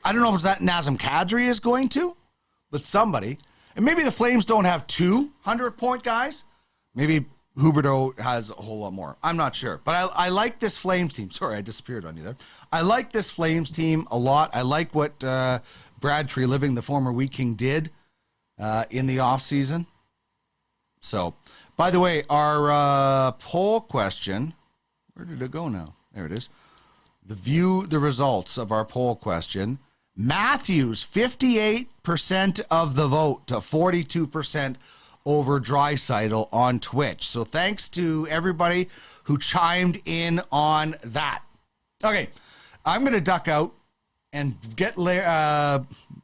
B: I don't know if that Nazem Kadri is going to, but somebody. And maybe the Flames don't have 200-point guys. Maybe Huberdeau has a whole lot more. I'm not sure. But I like this Flames team. Sorry, I disappeared on you there. I like this Flames team a lot. I like what Brad Treliving, the former Wheat King, did in the offseason. So, by the way, our poll question, where did it go now? There it is. The results of our poll question. Matthews, 58% of the vote to 42% over Draisaitl on Twitch. So thanks to everybody who chimed in on that. Okay, I'm going to duck out and get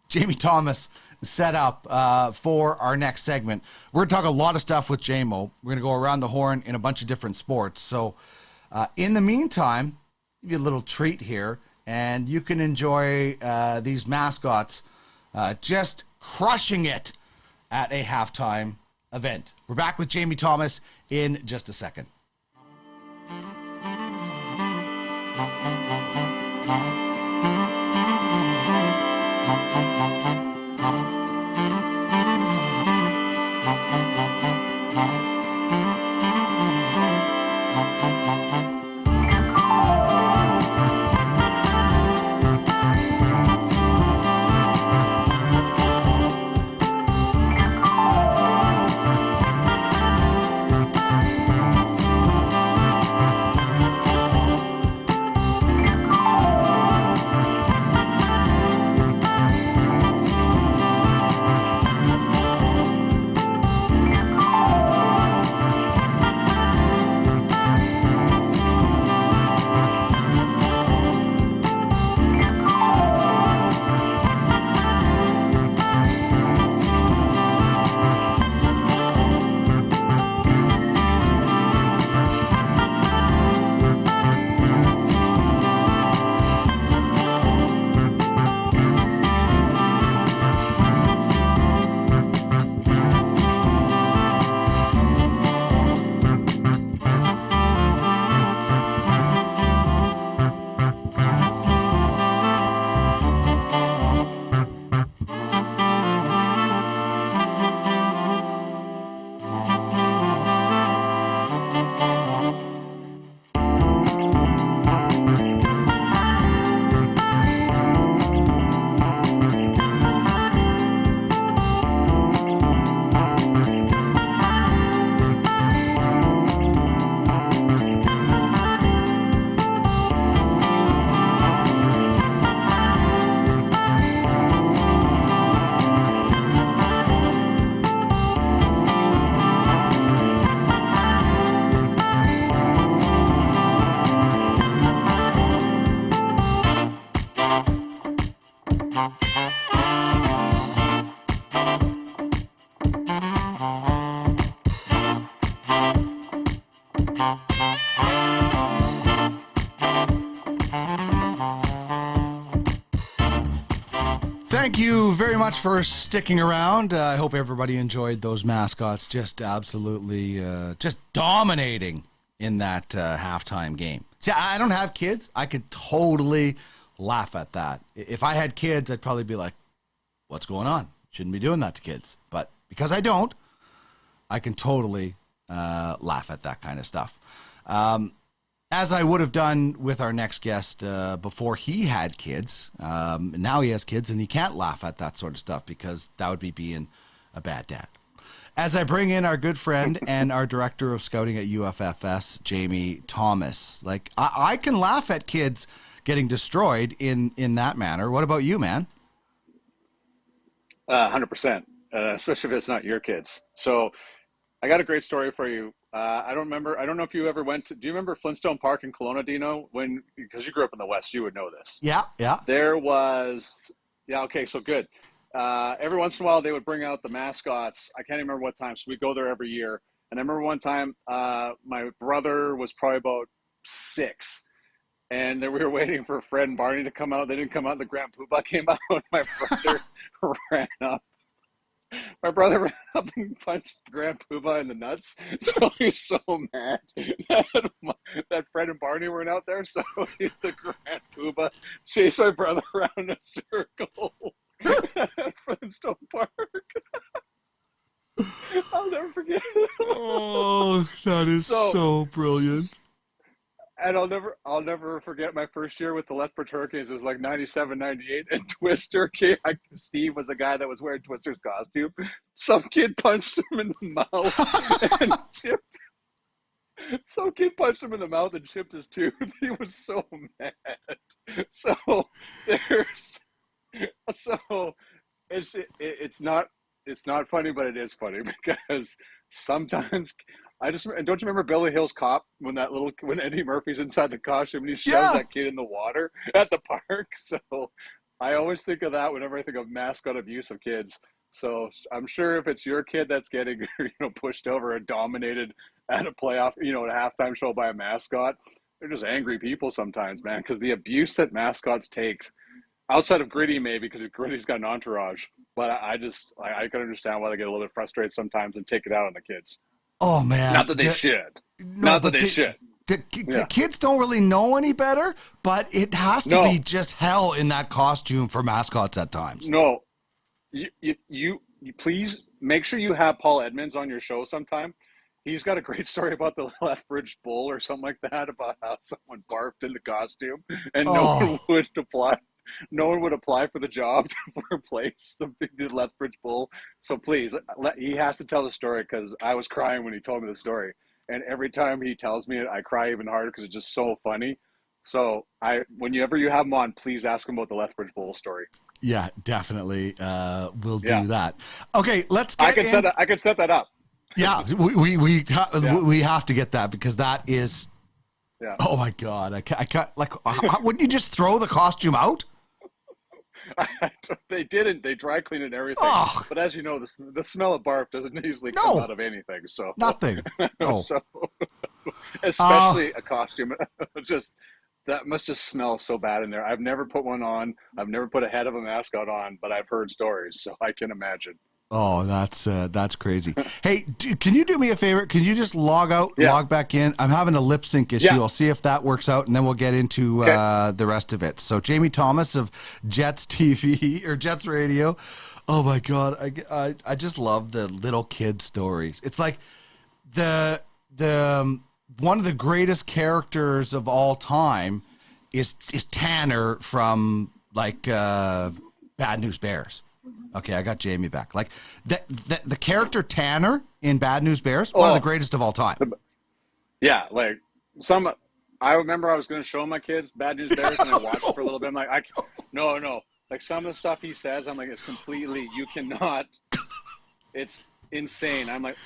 B: Jamie Thomas set up for our next segment. We're going to talk a lot of stuff with JMO. We're going to go around the horn in a bunch of different sports. So in the meantime, give you a little treat here, and you can enjoy these mascots just crushing it at a halftime event. We're back with Jamie Thomas in just a second. thank you very much for sticking around. I hope everybody enjoyed those mascots just absolutely just dominating in that halftime game. See, I don't have kids. I could totally laugh at that. If I had kids, I'd probably be like, what's going on? Shouldn't be doing that to kids. But because I don't, I can totally laugh at that kind of stuff. As I would have done with our next guest before he had kids. Now he has kids, and he can't laugh at that sort of stuff because that would be being a bad dad. As I bring in our good friend and our director of scouting at UFFS, Jamie Thomas. Like, I can laugh at kids getting destroyed in that manner. What about you, man?
K: 100%, especially if it's not your kids. So I got a great story for you. I don't know if you ever do you remember Flintstone Park in Kelowna, Dino? Because you grew up in the West, you would know this.
B: Yeah.
K: Okay, so good. Every once in a while, they would bring out the mascots. I can't even remember what time, so we go there every year. And I remember one time, my brother was probably about 6, and we were waiting for Fred and Barney to come out. They didn't come out. The Grand Poobah came out, and my brother ran up. My brother ran up and punched the Grand Poobah in the nuts. So he's so mad that Fred and Barney weren't out there. So the Grand Poobah chased my brother around a circle at Flintstone Park. I'll never forget it.
B: Oh, that is so brilliant.
K: And I'll never forget my first year with the Lethbridge Hurricanes. It was like 97, 98, and Twister came. Steve was the guy that was wearing Twister's costume. Some kid punched him in the mouth and chipped. Some kid punched him in the mouth and chipped his tooth. He was so mad. It's not funny, but it is funny because sometimes. And don't you remember Billy Hill's Cop when Eddie Murphy's inside the costume and he shoves that kid in the water at the park? So I always think of that whenever I think of mascot abuse of kids. So I'm sure if it's your kid that's getting pushed over and dominated at a playoff, at a halftime show by a mascot, they're just angry people sometimes, man. Because the abuse that mascots take, outside of Gritty maybe, because Gritty's got an entourage, but I can understand why they get a little bit frustrated sometimes and take it out on the kids.
B: Oh, man.
K: Not that they should. Not that they should.
B: The kids don't really know any better, but it has to be just hell in that costume for mascots at times.
K: No. You please make sure you have Paul Edmonds on your show sometime. He's got a great story about the Lethbridge Bull or something like that, about how someone barfed in the costume and no one would apply. No one would apply for the job to replace the Lethbridge Bull. So please, he has to tell the story because I was crying when he told me the story. And every time he tells me it, I cry even harder because it's just so funny. So whenever you have him on, please ask him about the Lethbridge Bull story.
B: Yeah, definitely. We'll do that. Okay, let's get
K: I can set that up.
B: Yeah, we have to get that because that is. Yeah. Oh my God! I can't. Like, wouldn't you just throw the costume out?
K: They didn't. They dry cleaned it and everything. Oh. But as you know, the smell of barf doesn't easily come out of anything. So
B: nothing. No.
K: So, especially a costume. That must just smell so bad in there. I've never put one on. I've never put a head of a mascot on, but I've heard stories, so I can imagine.
B: Oh, that's crazy. Hey, can you do me a favor? Can you just log out, log back in? I'm having a lip sync issue. I'll see if that works out, and then we'll get into the rest of it. So Jamie Thomas of Jets TV or Jets Radio. Oh my God, I just love the little kid stories. It's like the one of the greatest characters of all time is Tanner from Bad News Bears. Okay, I got Jamie back. Like the character Tanner in Bad News Bears, one of the greatest of all time.
K: Yeah, I remember I was going to show my kids Bad News Bears, and I watched it for a little bit. I'm like, no. Like some of the stuff he says, I'm like, it's completely, you cannot. It's insane. I'm like,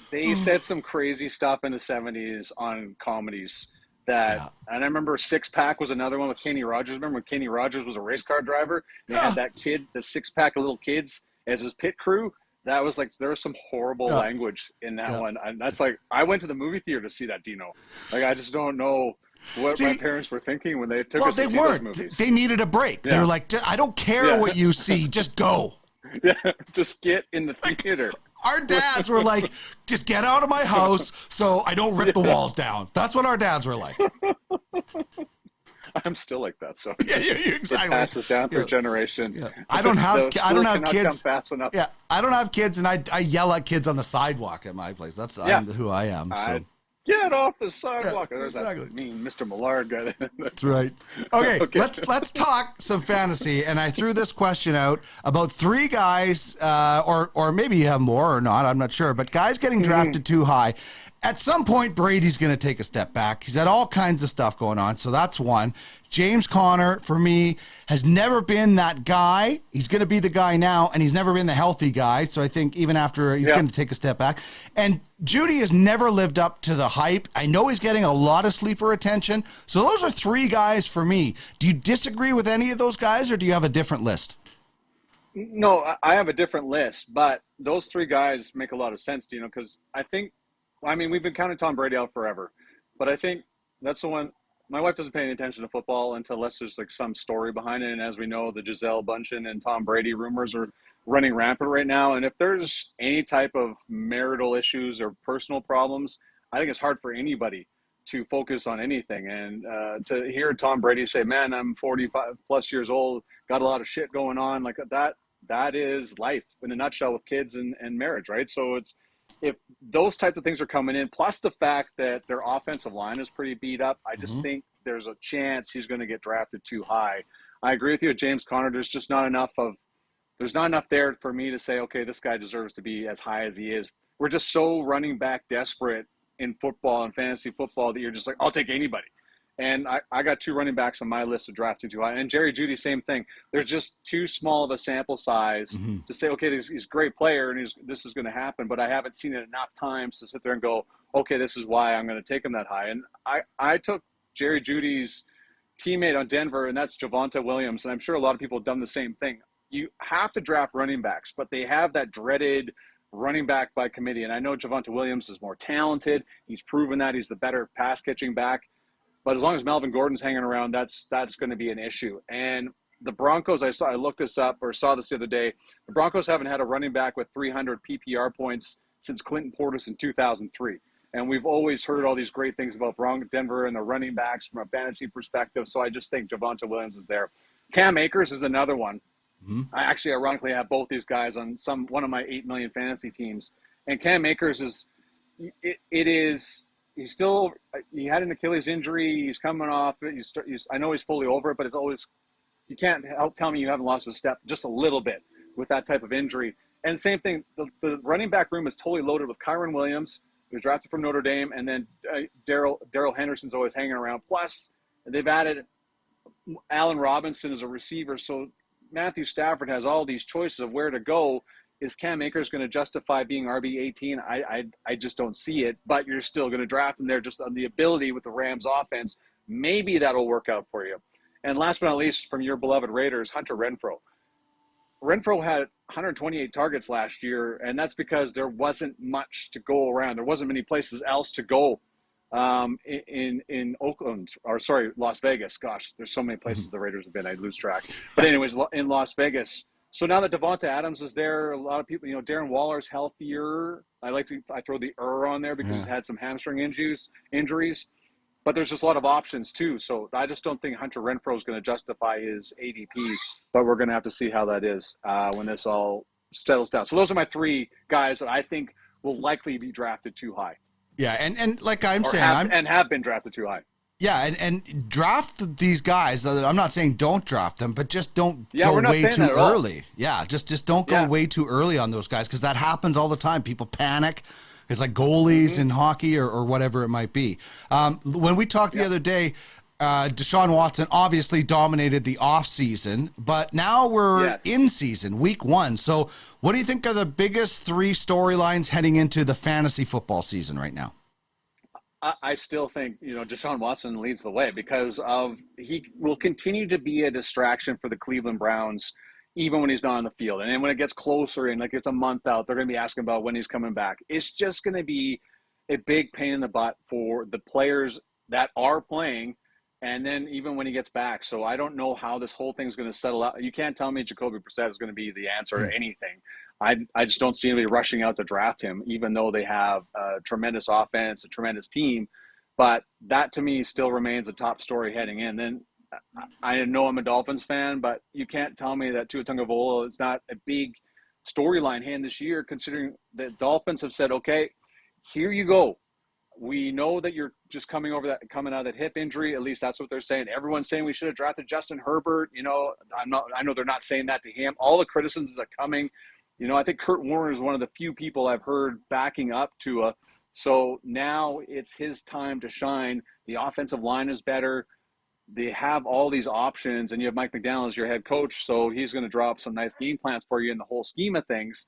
K: they said some crazy stuff in the 70s on comedies. And I remember Six Pack was another one with Kenny Rogers. Remember when Kenny Rogers was a race car driver? They had that kid, the 6-pack of little kids as his pit crew. That was there was some horrible language in that one. And that's I went to the movie theater to see that, Dino. I just don't know. what my parents were thinking when they took us to see
B: weren't.
K: those movies.
B: They needed a break.
K: Yeah.
B: They were like, I don't care what you see, just go.
K: Yeah, just get in the theater.
B: Our dads were like, just get out of my house so I don't rip the walls down. That's what our dads were like.
K: I'm still like that, so
B: exactly.
K: It passes down for generations.
B: Yeah. I don't have kids.
K: Fast enough.
B: Yeah, I don't have kids, and I yell at kids on the sidewalk at my place. I'm who I am. So.
K: Get off the sidewalk.
B: Yeah,
K: There's
B: exactly.
K: that mean Mr. Millard guy.
B: That's right. Okay, let's talk some fantasy. And I threw this question out about 3 guys, or maybe you have more or not. I'm not sure, but guys getting drafted too high. At some point, Brady's going to take a step back. He's had all kinds of stuff going on, so that's one. James Conner, for me, has never been that guy. He's going to be the guy now, and he's never been the healthy guy, so I think even after he's going to take a step back. And Judy has never lived up to the hype. I know he's getting a lot of sleeper attention, so those are 3 guys for me. Do you disagree with any of those guys, or do you have a different list?
K: No, I have a different list, but those 3 guys make a lot of sense, Dino, because I think, we've been counting Tom Brady out forever, but I think that's the one. My wife doesn't pay any attention to football unless there's like some story behind it. And as we know, the Gisele Bundchen and Tom Brady rumors are running rampant right now. And if there's any type of marital issues or personal problems, I think it's hard for anybody to focus on anything. And to hear Tom Brady say, man, I'm 45 plus years old, got a lot of shit going on, like that is life in a nutshell with kids and marriage, right? So if those types of things are coming in, plus the fact that their offensive line is pretty beat up, I just think there's a chance he's going to get drafted too high. I agree with you, James Conner. There's not enough there for me to say, okay, this guy deserves to be as high as he is. We're just so running back desperate in football and fantasy football that you're just like, I'll take anybody. And I got 2 running backs on my list of drafted too high. And Jerry Jeudy, same thing. There's just too small of a sample size to say, okay, he's a great player and this is going to happen. But I haven't seen it enough times to sit there and go, okay, this is why I'm going to take him that high. And I took Jerry Jeudy's teammate on Denver, and that's Javonte Williams. And I'm sure a lot of people have done the same thing. You have to draft running backs, but they have that dreaded running back by committee. And I know Javonte Williams is more talented. He's proven that he's the better pass catching back. But as long as Melvin Gordon's hanging around, that's going to be an issue. And the Broncos, I looked this up or saw this the other day. The Broncos haven't had a running back with 300 PPR points since Clinton Portis in 2003. And we've always heard all these great things about Denver and the running backs from a fantasy perspective. So I just think Javonte Williams is there. Cam Akers is another one. I actually, ironically, have both these guys on one of my 8 million fantasy teams. And Cam Akers he had an Achilles injury. He's coming off it. I know he's fully over it, but it's always, you can't tell me you haven't lost a step just a little bit with that type of injury. And same thing, the running back room is totally loaded with Kyron Williams, who's drafted from Notre Dame, and then Darrell Henderson's always hanging around. Plus, they've added Allen Robinson as a receiver, so Matthew Stafford has all these choices of where to go. Is Cam Akers going to justify being RB18? I just don't see it, but you're still going to draft him there just on the ability with the Rams offense. Maybe that'll work out for you. And last but not least, from your beloved Raiders, Hunter Renfrow. Renfrow had 128 targets last year, and that's because there wasn't much to go around. There wasn't many places else to go in Oakland, Las Vegas. Gosh, there's so many places the Raiders have been, I lose track. But anyways, in Las Vegas. So now that Devonta Adams is there, a lot of people, Darren Waller's healthier. I throw the on there because he's had some hamstring injuries. But there's just a lot of options too. So I just don't think Hunter Renfrow is going to justify his ADP. But we're going to have to see how that is when this all settles down. So those are my 3 guys that I think will likely be drafted too high.
B: Yeah, and like I'm saying,
K: have been drafted too high.
B: Yeah, and draft these guys. I'm not saying don't draft them, but just don't go way too early. Yeah, just don't go way too early on those guys because that happens all the time. People panic. It's like goalies in hockey or whatever it might be. When we talked the other day, Deshaun Watson obviously dominated the offseason, but now we're in season, week 1. So what do you think are the biggest 3 storylines heading into the fantasy football season right now?
K: I still think, Deshaun Watson leads the way because he will continue to be a distraction for the Cleveland Browns, even when he's not on the field. And then when it gets closer and like it's a month out, they're going to be asking about when he's coming back. It's just going to be a big pain in the butt for the players that are playing, and then even when he gets back. So I don't know how this whole thing's going to settle out. You can't tell me Jacoby Brissett is going to be the answer to anything. I just don't see anybody rushing out to draft him, even though they have a tremendous offense, a tremendous team. But that, to me, still remains a top story heading in. Then I know I'm a Dolphins fan, but you can't tell me that Tua Tagovailoa is not a big storyline hand this year, considering the Dolphins have said, okay, here you go. We know that you're just coming out of that hip injury. At least that's what they're saying. Everyone's saying we should have drafted Justin Herbert. You know, I know they're not saying that to him. All the criticisms are coming. You know, I think Kurt Warner is one of the few people I've heard backing up Tua. So now it's his time to shine. The offensive line is better. They have all these options, and you have Mike McDaniel as your head coach, so he's going to draw up some nice game plans for you in the whole scheme of things.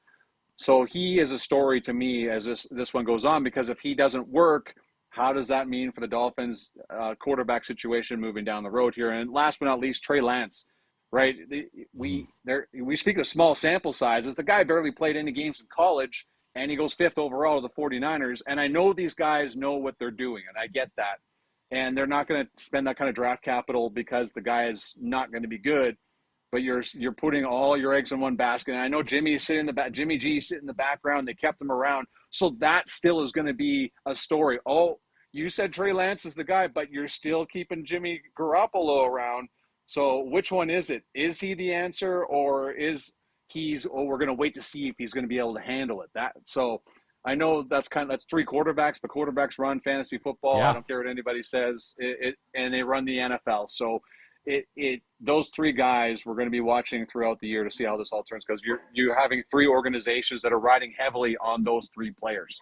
K: So he is a story to me as this one goes on, because if he doesn't work, how does that mean for the Dolphins' quarterback situation moving down the road here? And last but not least, Trey Lance, right? We speak of small sample sizes. The guy barely played any games in college, and he goes 5th overall to the 49ers. And I know these guys know what they're doing, and I get that. And they're not going to spend that kind of draft capital because the guy is not going to be good. But you're putting all your eggs in one basket. And I know Jimmy G sitting in the background. They kept him around. So that still is going to be a story. Oh, you said Trey Lance is the guy, but you're still keeping Jimmy Garoppolo around. So which one is it? Is he the answer, or is we're going to wait to see if he's going to be able to handle it? So I know that's 3 quarterbacks, but quarterbacks run fantasy football. Yeah. I don't care what anybody says. And they run the NFL. So those 3 guys we're going to be watching throughout the year to see how this all turns, because you're having 3 organizations that are riding heavily on those 3 players.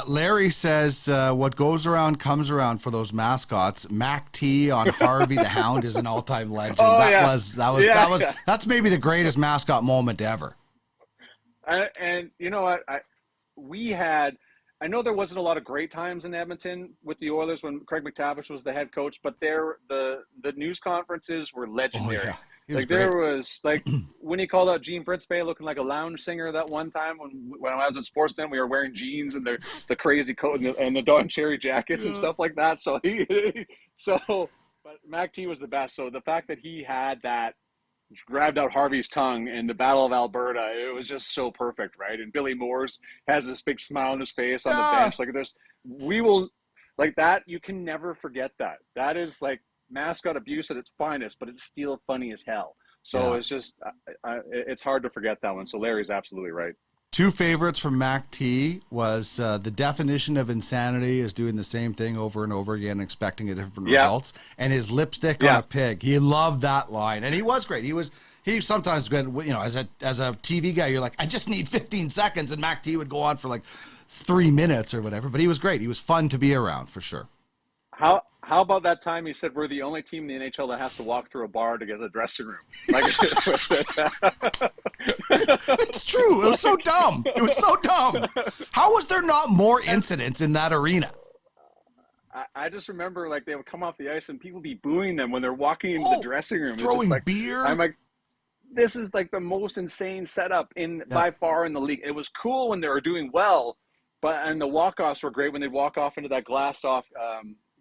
B: Larry says what goes around comes around for those mascots. Mac T on Harvey the Hound is an all-time legend. That's maybe the greatest mascot moment ever.
K: And you know what? I know there wasn't a lot of great times in Edmonton with the Oilers when Craig McTavish was the head coach, but the news conferences were legendary. Oh, yeah. There was when he called out Gene Principe looking like a lounge singer that one time when I was at Sportsnet, we were wearing jeans and the crazy coat and the Don Cherry jackets and stuff like that. So but Mac T was the best. So the fact that he had that, grabbed out Harvey's tongue in the Battle of Alberta, it was just so perfect, right? And Billy Moores has this big smile on his face on the bench. You can never forget that. That is like mascot abuse at its finest, but it's still funny as hell. So it's just, it's hard to forget that one. So Larry's absolutely right.
B: 2 favorites from Mac T was the definition of insanity is doing the same thing over and over again, expecting different results, and his lipstick on a pig. He loved that line, and he was great. He sometimes good, as a TV guy, you're like, I just need 15 seconds, and Mac T would go on for like 3 minutes or whatever. But he was great. He was fun to be around for sure.
K: How about that time he said we're the only team in the NHL that has to walk through a bar to get to the dressing room?
B: It's true. It was so dumb. How was there not more incidents in that arena?
K: I just remember they would come off the ice and people be booing them when they're walking into the dressing room.
B: Throwing beer.
K: I'm like, this is the most insane setup by far in the league. It was cool when they were doing well, and the walk-offs were great when they'd walk off into that glassed-off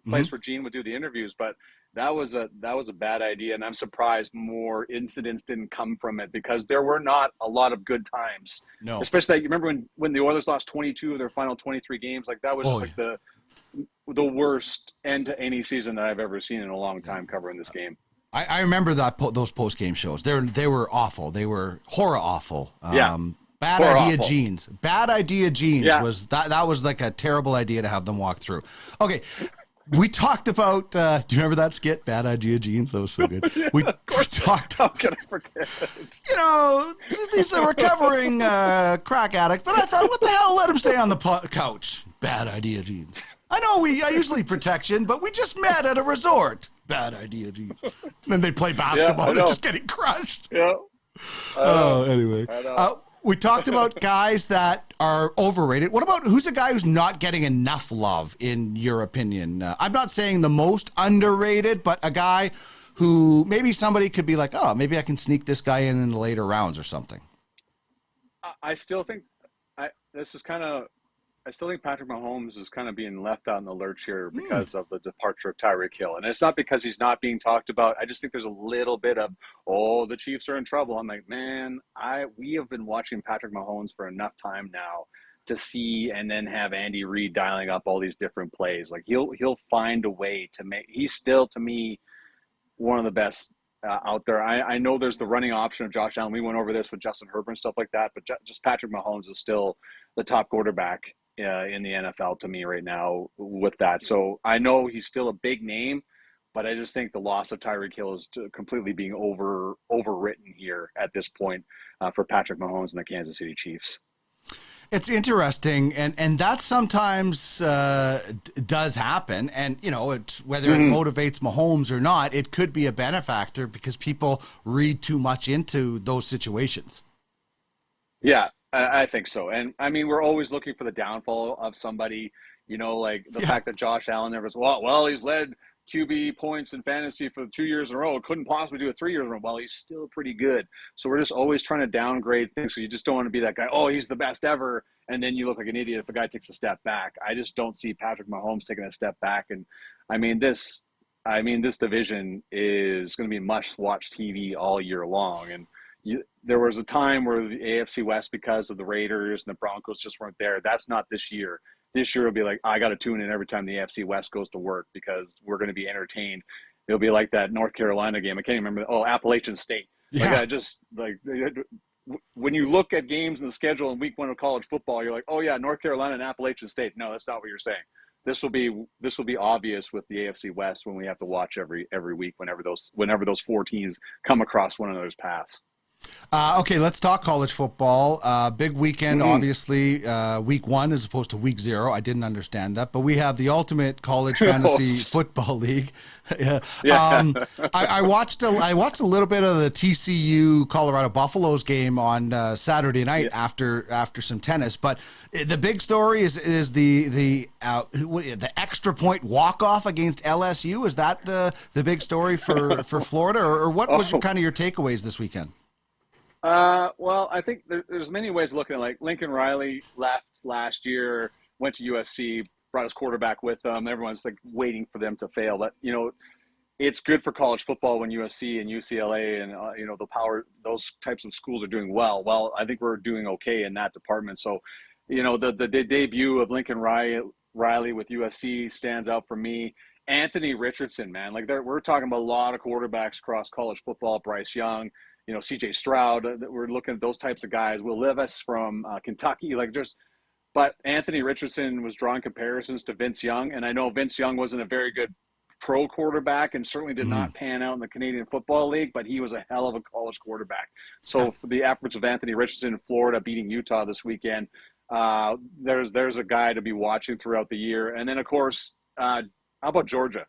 K: place where Gene would do the interviews, but that was a bad idea, and I'm surprised more incidents didn't come from it, because there were not a lot of good times. No, especially you remember when the Oilers lost 22 of their final 23 games. That was the worst end to any season that I've ever seen in a long time covering this game.
B: I remember those post game shows. They were awful. They were horror awful. Bad idea jeans. Bad idea jeans was that was like a terrible idea to have them walk through. Okay. We talked about, do you remember that skit, Bad Idea Jeans? That was so good. We talked.
K: How can I forget?
B: He's a recovering crack addict, but I thought, what the hell, let him stay on the couch. Bad Idea Jeans. I know I usually protection, but we just met at a resort. Bad Idea Jeans. And then they play basketball. They're just getting crushed.
K: Yeah.
B: Anyway. We talked about guys that are overrated. What about who's a guy who's not getting enough love, in your opinion? I'm not saying the most underrated, but a guy who maybe somebody could be like, oh, maybe I can sneak this guy in the later rounds or something.
K: I still think this is kind of still think Patrick Mahomes is kind of being left out in the lurch here because of the departure of Tyreek Hill. And it's not because he's not being talked about. I just think there's a little bit of, the Chiefs are in trouble. I'm like, man, we have been watching Patrick Mahomes for enough time now to see and then have Andy Reid dialing up all these different plays. Like he'll find a way to make. He's still, to me, one of the best out there. I know there's the running option of Josh Allen. We went over this with Justin Herbert and stuff like that, but just Patrick Mahomes is still the top quarterback in the NFL to me right now with that. So I know he's still a big name, but I just think the loss of Tyreek Hill is completely being overwritten here at this point for Patrick Mahomes and the Kansas City Chiefs.
B: It's interesting, and that sometimes does happen. And, it's whether it motivates Mahomes or not, it could be a benefactor because people read too much into those situations.
K: Yeah, I think so. And, I mean, we're always looking for the downfall of somebody, like the fact that Josh Allen never was, well, he's led QB points in fantasy for 2 years in a row. Couldn't possibly do it 3 years in a row. Well, he's still pretty good. So we're just always trying to downgrade things. So you just don't want to be that guy, he's the best ever. And then you look like an idiot if a guy takes a step back. I just don't see Patrick Mahomes taking a step back. And this division is going to be must-watch TV all year long. And there was a time where the AFC West, because of the Raiders and the Broncos, just weren't there. That's not this year. This year will be like, I got to tune in every time the AFC West goes to work because we're going to be entertained. It'll be like that North Carolina game. I can't even remember. Appalachian State.
B: Yeah.
K: When you look at games in the schedule in week 1 of college football, you're like, North Carolina and Appalachian State. No, that's not what you're saying. This will be obvious with the AFC West when we have to watch every week whenever those 4 teams come across one another's paths.
B: Okay, let's talk college football. Big weekend, obviously, week 1 as opposed to week 0. I didn't understand that, but we have the ultimate college fantasy football league. I watched a little bit of the TCU Colorado Buffaloes game on Saturday night after some tennis, but the big story is the extra point walk-off against LSU. Is that the big story for Florida, or what was your takeaways this weekend?
K: Well, I think there's many ways of looking at it. Like Lincoln Riley left last year, went to USC, brought his quarterback with them. Everyone's like waiting for them to fail. But, it's good for college football when USC and UCLA and, the power, those types of schools are doing well. Well, I think we're doing okay in that department. So, the debut of Lincoln Riley with USC stands out for me. Anthony Richardson, man, we're talking about a lot of quarterbacks across college football. Bryce Young, CJ Stroud, we're looking at those types of guys. Will Levis from Kentucky, but Anthony Richardson was drawing comparisons to Vince Young. And I know Vince Young wasn't a very good pro quarterback and certainly did not pan out in the Canadian Football League, but he was a hell of a college quarterback. So for the efforts of Anthony Richardson in Florida beating Utah this weekend, there's a guy to be watching throughout the year. And then, of course, how about Georgia?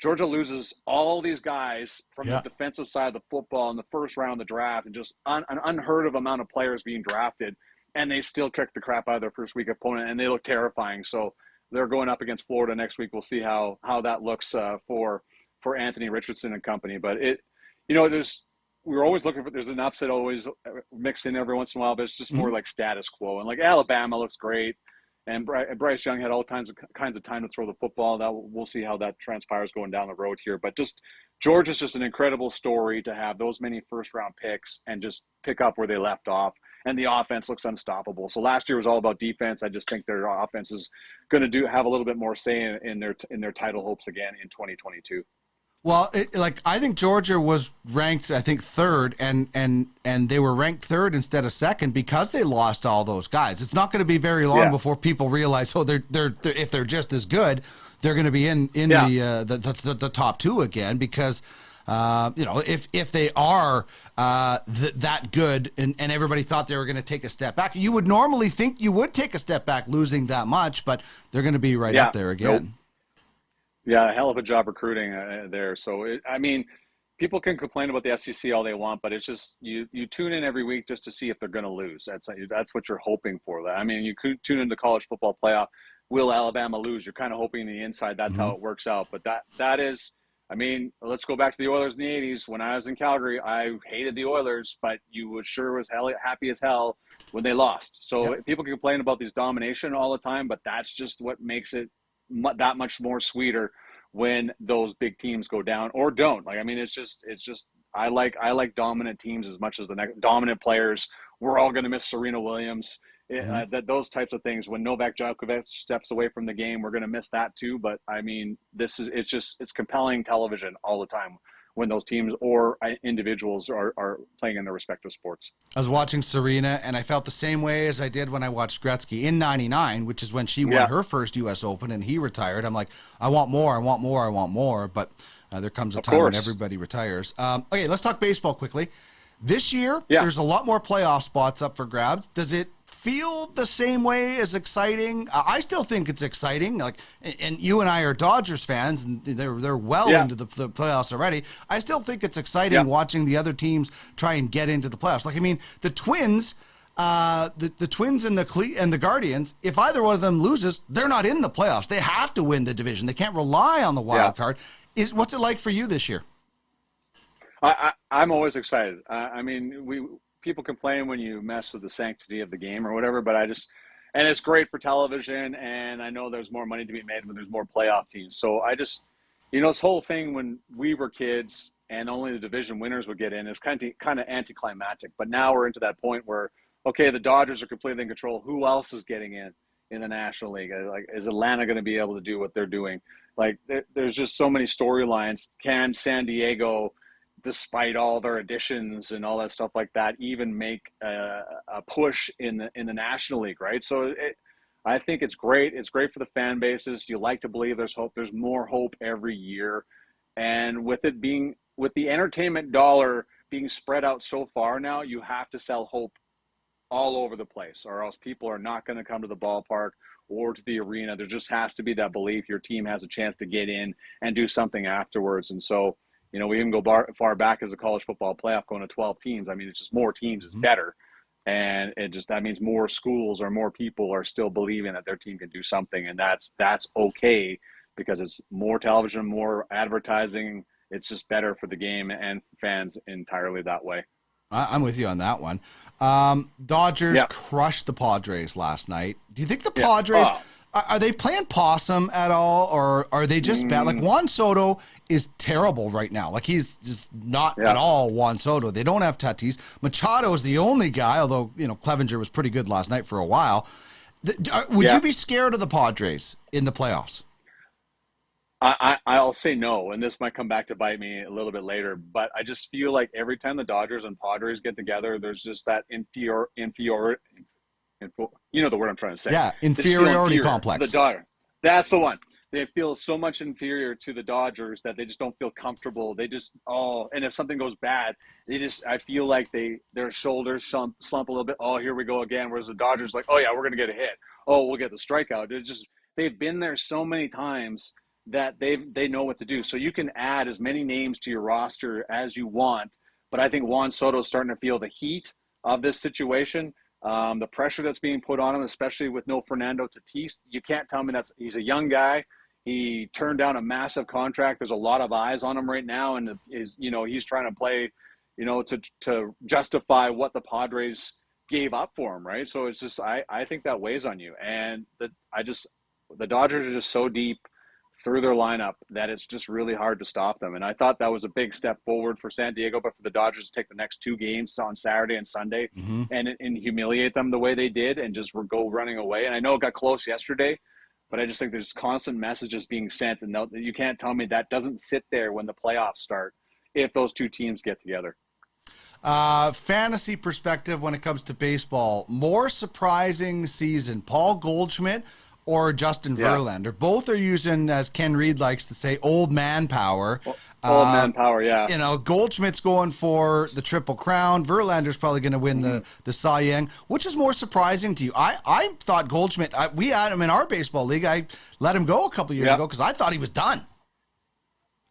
K: Georgia loses all these guys from the defensive side of the football in the first round of the draft, and just an unheard of amount of players being drafted, and they still kick the crap out of their first week opponent, and they look terrifying. So they're going up against Florida next week. We'll see how that looks for Anthony Richardson and company. But we're always looking for, there's an upset always mixed in every once in a while, but it's just more like status quo. And Alabama looks great. And Bryce Young had all kinds of time to throw the football. We'll see how that transpires going down the road here. But Georgia's just an incredible story to have those many first-round picks and just pick up where they left off. And the offense looks unstoppable. So last year was all about defense. I just think their offense is going to have a little bit more say in their title hopes again in 2022.
B: Well, I think Georgia was ranked, I think, 3rd, and they were ranked 3rd instead of 2nd because they lost all those guys. It's not going to be very long before people realize, they're if they're just as good, they're going to be in the top 2 again because if they are that good and everybody thought they were going to take a step back, you would normally think you would take a step back losing that much, but they're going to be right up there again.
K: Nope. Yeah, a hell of a job recruiting there. So, people can complain about the SEC all they want, but it's just you tune in every week just to see if they're going to lose. That's what you're hoping for. You could tune into college football playoff. Will Alabama lose? You're kind of hoping the inside that's how it works out. But that is I mean, let's go back to the Oilers in the 80s. When I was in Calgary, I hated the Oilers, but you was happy as hell when they lost. So people complain about these domination all the time, but that's just what makes it that much more sweeter when those big teams go down or don't. Like, I mean, it's just I like dominant teams as much as the dominant players. We're all going to miss Serena Williams. That those types of things. When Novak Djokovic steps away from the game, we're going to miss that too. But I mean, it's compelling television all the time when those teams or individuals are playing in their respective sports. I
B: was watching Serena, and I felt the same way as I did when I watched Gretzky in '99, which is when she won her first U.S. Open and he retired. I'm like, I want more, I want more, I want more. But there comes a time when everybody retires. Okay, let's talk baseball quickly. This year, there's a lot more playoff spots up for grabs. Does it feel the same way as exciting? I still think it's exciting. Like, and you and I are Dodgers fans, and they're well into the playoffs already. I still think it's exciting watching the other teams try and get into the playoffs. Like, I mean, the Twins, the Twins and the Guardians. If either one of them loses, they're not in the playoffs. They have to win the division. They can't rely on the wild card. What's it like for you this year?
K: I'm always excited. I mean, people complain when you mess with the sanctity of the game or whatever, but and it's great for television, and I know there's more money to be made when there's more playoff teams. So this whole thing when we were kids and only the division winners would get in is kind of anticlimactic. But now we're into that point where, okay, the Dodgers are completely in control. Who else is getting in the National League? Like, is Atlanta going to be able to do what they're doing? Like, there's just so many storylines. Can San Diego, despite all their additions and all that stuff like that, even make a push in the National League, right? So I think it's great. It's great for the fan bases. You like to believe there's hope. There's more hope every year. And with the entertainment dollar being spread out so far now, you have to sell hope all over the place, or else people are not going to come to the ballpark or to the arena. There just has to be that belief your team has a chance to get in and do something afterwards. And so, we even go far back as a college football playoff going to 12 teams. I mean, it's just more teams is better. And that means more schools or more people are still believing that their team can do something. And that's okay, because it's more television, more advertising. It's just better for the game and fans entirely that way.
B: I'm with you on that one. Dodgers crushed the Padres last night. Do you think the Padres... Are they playing possum at all, or are they just bad? Like, Juan Soto is terrible right now. Like, he's just not at all Juan Soto. They don't have Tatis. Machado is the only guy, although, Clevenger was pretty good last night for a while. Would you be scared of the Padres in the playoffs?
K: I'll say no, and this might come back to bite me a little bit later, but I just feel like every time the Dodgers and Padres get together, there's just that inferiority. You know the word I'm trying to say.
B: Yeah, inferiority complex.
K: The Dodgers. That's the one. They feel so much inferior to the Dodgers that they just don't feel comfortable. They just, and if something goes bad, I feel like their shoulders slump a little bit. Oh, here we go again. Whereas the Dodgers, like, oh yeah, we're going to get a hit. Oh, we'll get the strikeout. They've been there so many times that they know what to do. So you can add as many names to your roster as you want. But I think Juan Soto is starting to feel the heat of this situation. The pressure that's being put on him, especially with no Fernando Tatis. You can't tell me he's a young guy. He turned down a massive contract. There's a lot of eyes on him right now, and he's trying to play, to justify what the Padres gave up for him, right? So it's just I think that weighs on you, and the Dodgers are just so deep through their lineup that it's just really hard to stop them. And I thought that was a big step forward for San Diego, but for the Dodgers to take the next two games on Saturday and Sunday and humiliate them the way they did and just go running away. And I know it got close yesterday, but I just think there's constant messages being sent, and you can't tell me that doesn't sit there when the playoffs start if those two teams get together.
B: Fantasy perspective when it comes to baseball, more surprising season, Paul Goldschmidt or Justin Verlander. Both are using, as Ken Reed likes to say, old man power.
K: Old man power, yeah.
B: Goldschmidt's going for the Triple Crown. Verlander's probably going to win the Cy Young. Which is more surprising to you? I thought Goldschmidt, we had him in our baseball league. I let him go a couple years ago because I thought he was done.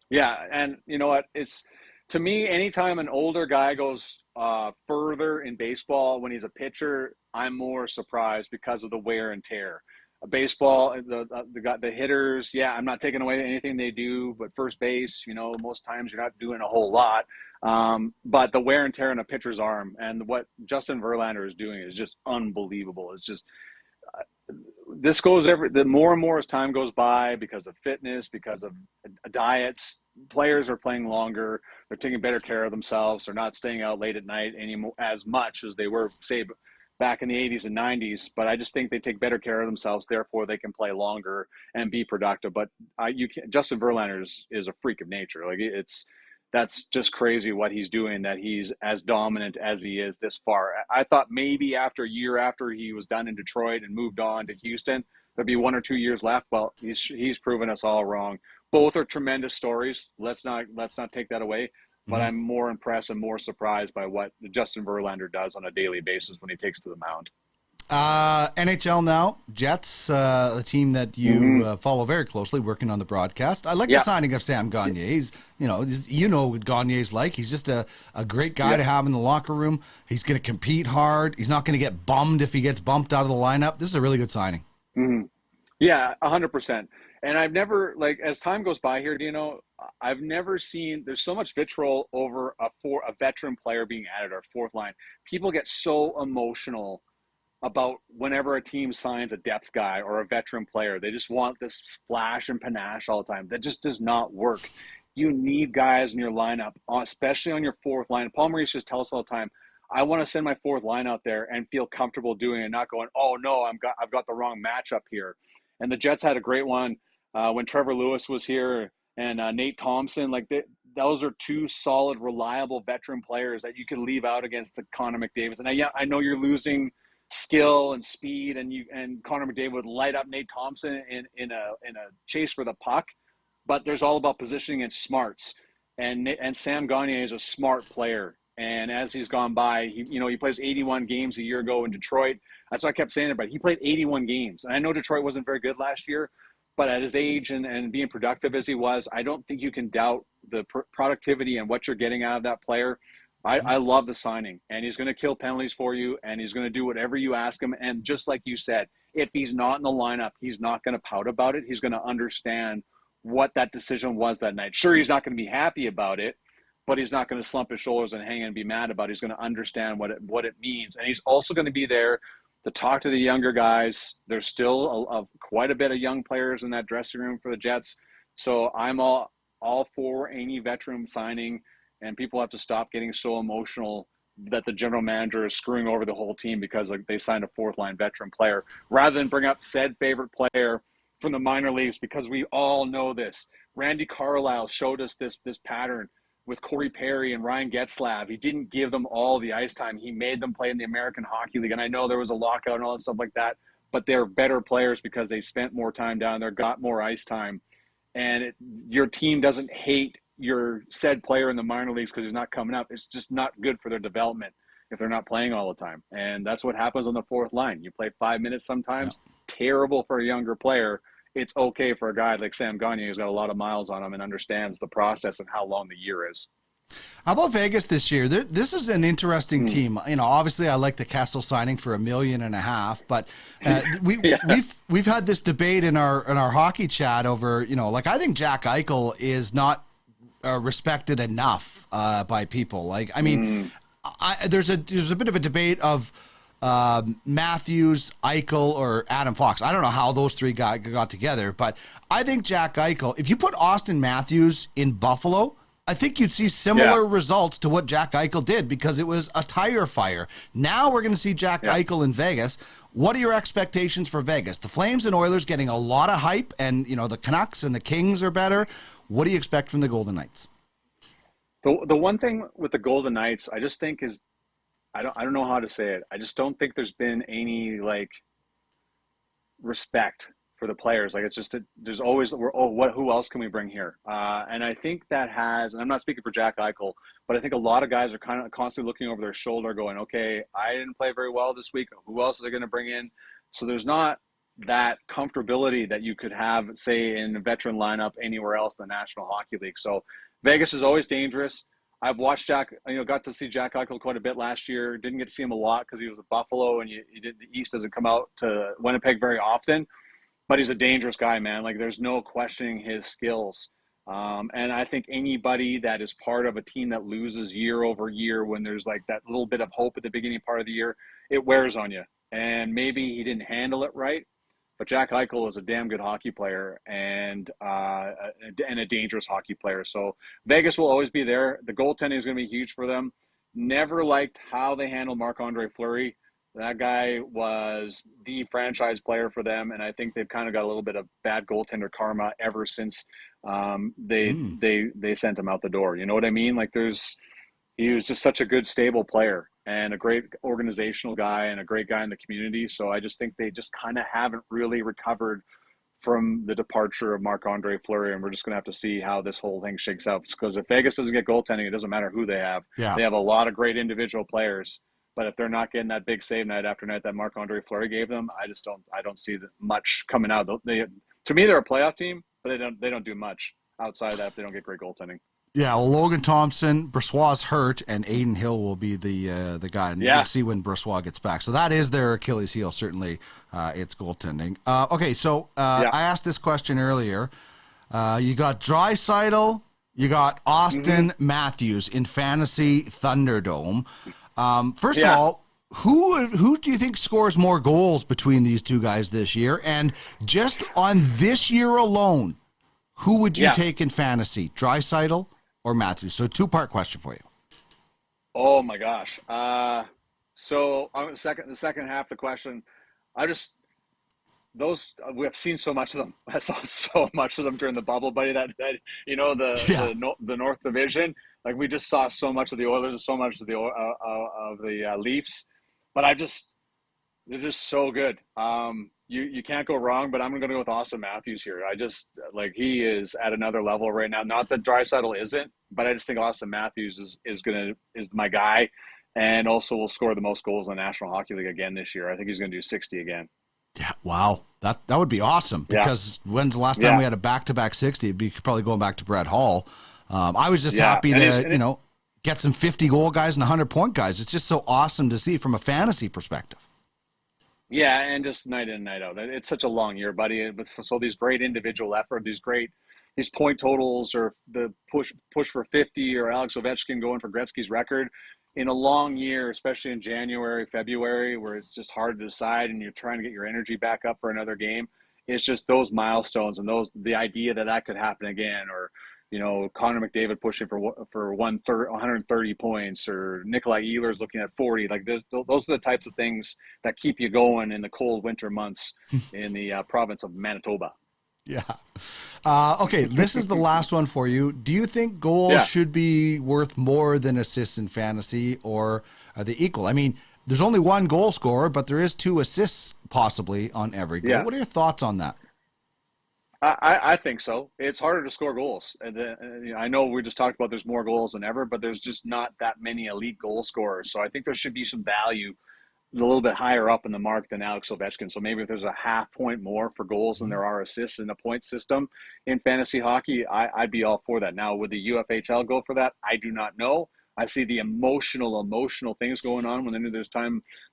K: Yeah, and you know what? To me, anytime an older guy goes further in baseball when he's a pitcher, I'm more surprised because of the wear and tear. baseball, the hitters, yeah, I'm not taking away anything they do, but first base, most times you're not doing a whole lot. But the wear and tear on a pitcher's arm and what Justin Verlander is doing is just unbelievable. It's just this goes the more and more as time goes by because of fitness, because of diets. Players are playing longer. They're taking better care of themselves. They're not staying out late at night anymore as much as they were, say, back in the 80s and 90s. But I just think they take better care of themselves. Therefore, they can play longer and be productive. But Justin Verlander is a freak of nature. Like that's just crazy what he's doing, that he's as dominant as he is this far. I thought maybe after a year after he was done in Detroit and moved on to Houston, there'd be 1 or 2 years left. Well, he's proven us all wrong. Both are tremendous stories. Let's not take that away. But I'm more impressed and more surprised by what Justin Verlander does on a daily basis when he takes to the mound.
B: NHL now, Jets, a team that you follow very closely, working on the broadcast. I like the signing of Sam Gagner. He's, what Gagner's like. He's just a great guy to have in the locker room. He's going to compete hard. He's not going to get bummed if he gets bumped out of the lineup. This is a really good signing.
K: Yeah, 100%. And I've never, as time goes by here, I've never seen, there's so much vitriol over a veteran player being added, our fourth line. People get so emotional about whenever a team signs a depth guy or a veteran player. They just want this splash and panache all the time. That just does not work. You need guys in your lineup, especially on your fourth line. Paul Maurice just tells us all the time, I want to send my fourth line out there and feel comfortable doing it, not going, oh no, I've got the wrong matchup here. And the Jets had a great one when Trevor Lewis was here and Nate Thompson. Those are two solid, reliable veteran players that you can leave out against the Connor McDavid. And I know you're losing skill and speed, and Connor McDavid would light up Nate Thompson in a chase for the puck, but there's all about positioning and smarts. And Sam Gagner is a smart player. And as he's gone by, he plays 81 games a year ago in Detroit. That's what I kept saying about it. He played 81 games. And I know Detroit wasn't very good last year, but at his age and being productive as he was, I don't think you can doubt the productivity and what you're getting out of that player. I love the signing, and he's going to kill penalties for you, and he's going to do whatever you ask him. And just like you said, if he's not in the lineup, he's not going to pout about it. He's going to understand what that decision was that night. Sure, he's not going to be happy about it, but he's not going to slump his shoulders and hang and be mad about it. He's going to understand what it means. And he's also going to be there to talk to the younger guys. There's still quite a bit of young players in that dressing room for the Jets. So I'm all for any veteran signing, and people have to stop getting so emotional that the general manager is screwing over the whole team because they signed a fourth-line veteran player, rather than bring up said favorite player from the minor leagues, because we all know this. Randy Carlyle showed us this pattern with Corey Perry and Ryan Getzlav. He didn't give them all the ice time. He made them play in the American Hockey League. And I know there was a lockout and all that stuff like that, but they're better players because they spent more time down there, got more ice time. And your team doesn't hate your said player in the minor leagues because he's not coming up. It's just not good for their development if they're not playing all the time. And that's what happens on the fourth line. You play 5 minutes sometimes, terrible for a younger player. It's okay for a guy like Sam Gagner who's got a lot of miles on him and understands the process and how long the year is.
B: How about Vegas this year? This is an interesting team. Obviously I like the Kessel signing for $1.5 million, but we've had this debate in our hockey chat over, I think Jack Eichel is not respected enough by people. There's a bit of a debate of Matthews, Eichel, or Adam Fox. I don't know how those three got together, but I think Jack Eichel, if you put Austin Matthews in Buffalo, I think you'd see similar results to what Jack Eichel did, because it was a tire fire. Now we're going to see Jack Eichel in Vegas. What are your expectations for Vegas? The Flames and Oilers getting a lot of hype, and the Canucks and the Kings are better. What do you expect from the Golden Knights?
K: The one thing with the Golden Knights, I just think is, I don't know how to say it. I just don't think there's been any respect for the players. It's just there's always who else can we bring here? And I think that has, and I'm not speaking for Jack Eichel, but I think a lot of guys are kind of constantly looking over their shoulder, going, okay, I didn't play very well this week. Who else are they going to bring in? So there's not that comfortability that you could have, say, in a veteran lineup anywhere else in the National Hockey League. So Vegas is always dangerous. I've watched got to see Jack Eichel quite a bit last year. Didn't get to see him a lot because he was at Buffalo, and the East doesn't come out to Winnipeg very often. but he's a dangerous guy, man. Like, there's no questioning his skills. And I think anybody that is part of a team that loses year over year, when there's like that little bit of hope at the beginning part of the year, it wears on you. And maybe he didn't handle it right, but Jack Eichel is a damn good hockey player and a dangerous hockey player. So Vegas will always be there. The goaltending is going to be huge for them. Never liked how they handled Marc-Andre Fleury. That guy was the franchise player for them, and I think they've kind of got a little bit of bad goaltender karma ever since they sent him out the door. You know what I mean? Like, he was just such a good, stable player and a great organizational guy and a great guy in the community. So I just think they just kind of haven't really recovered from the departure of Marc-Andre Fleury, and we're just going to have to see how this whole thing shakes out. Because if Vegas doesn't get goaltending, it doesn't matter who they have.
B: Yeah.
K: They have a lot of great individual players. But if they're not getting that big save night after night that Marc-Andre Fleury gave them, I don't see much coming out. To me, they're a playoff team, but they don't do much outside of that if they don't get great goaltending. Yeah,
B: well, Logan Thompson, Brossoit's hurt, and Aiden Hill will be the guy. And we'll see when Brossoit gets back. So that is their Achilles heel, certainly. It's goaltending. Okay, so I asked this question earlier. You got Draisaitl, you got Austin Matthews in Fantasy Thunderdome. First of all, who do you think scores more goals between these two guys this year? And just on this year alone, who would you take in fantasy, Draisaitl or Matthews? So two-part question for you.
K: Oh my gosh. So the second half of the question, we have seen so much of them. I saw so much of them during the bubble, buddy. The North Division. Like, we just saw so much of the Oilers and so much of the Leafs, but they're just so good. You can't go wrong. But I'm going to go with Austin Matthews here. He is at another level right now. Not that Draisaitl isn't, but I just think Austin Matthews is my guy, and also will score the most goals in the National Hockey League again this year. I think he's going to do 60 again.
B: Yeah, wow, that would be awesome. Because when's the last time we had a back-to-back 60? It'd be probably going back to Brett Hall. I was just happy to get some 50-goal guys and 100-point guys. It's just so awesome to see from a fantasy perspective.
K: Yeah, and just night in and night out. It's such a long year, buddy. So these great individual effort, these point totals, or the push for 50, or Alex Ovechkin going for Gretzky's record in a long year, especially in January, February, where it's just hard to decide and you're trying to get your energy back up for another game. It's just those milestones and the idea that could happen again, or Connor McDavid pushing for 130 points, or Nikolai Ehlers looking at 40. Like, those are the types of things that keep you going in the cold winter months in the province of Manitoba.
B: Yeah. Okay, this is the last one for you. Do you think goals should be worth more than assists in fantasy, or are they equal? I mean, there's only one goal scorer, but there is 2 assists possibly on every goal. What are your thoughts on that?
K: I think so. It's harder to score goals. I know we just talked about there's more goals than ever, but there's just not that many elite goal scorers. So I think there should be some value a little bit higher up in the mark than Alex Ovechkin. So maybe if there's a half point more for goals than there are assists in the point system in fantasy hockey, I'd be all for that. Now, would the UFHL go for that? I do not know. I see the emotional things going on when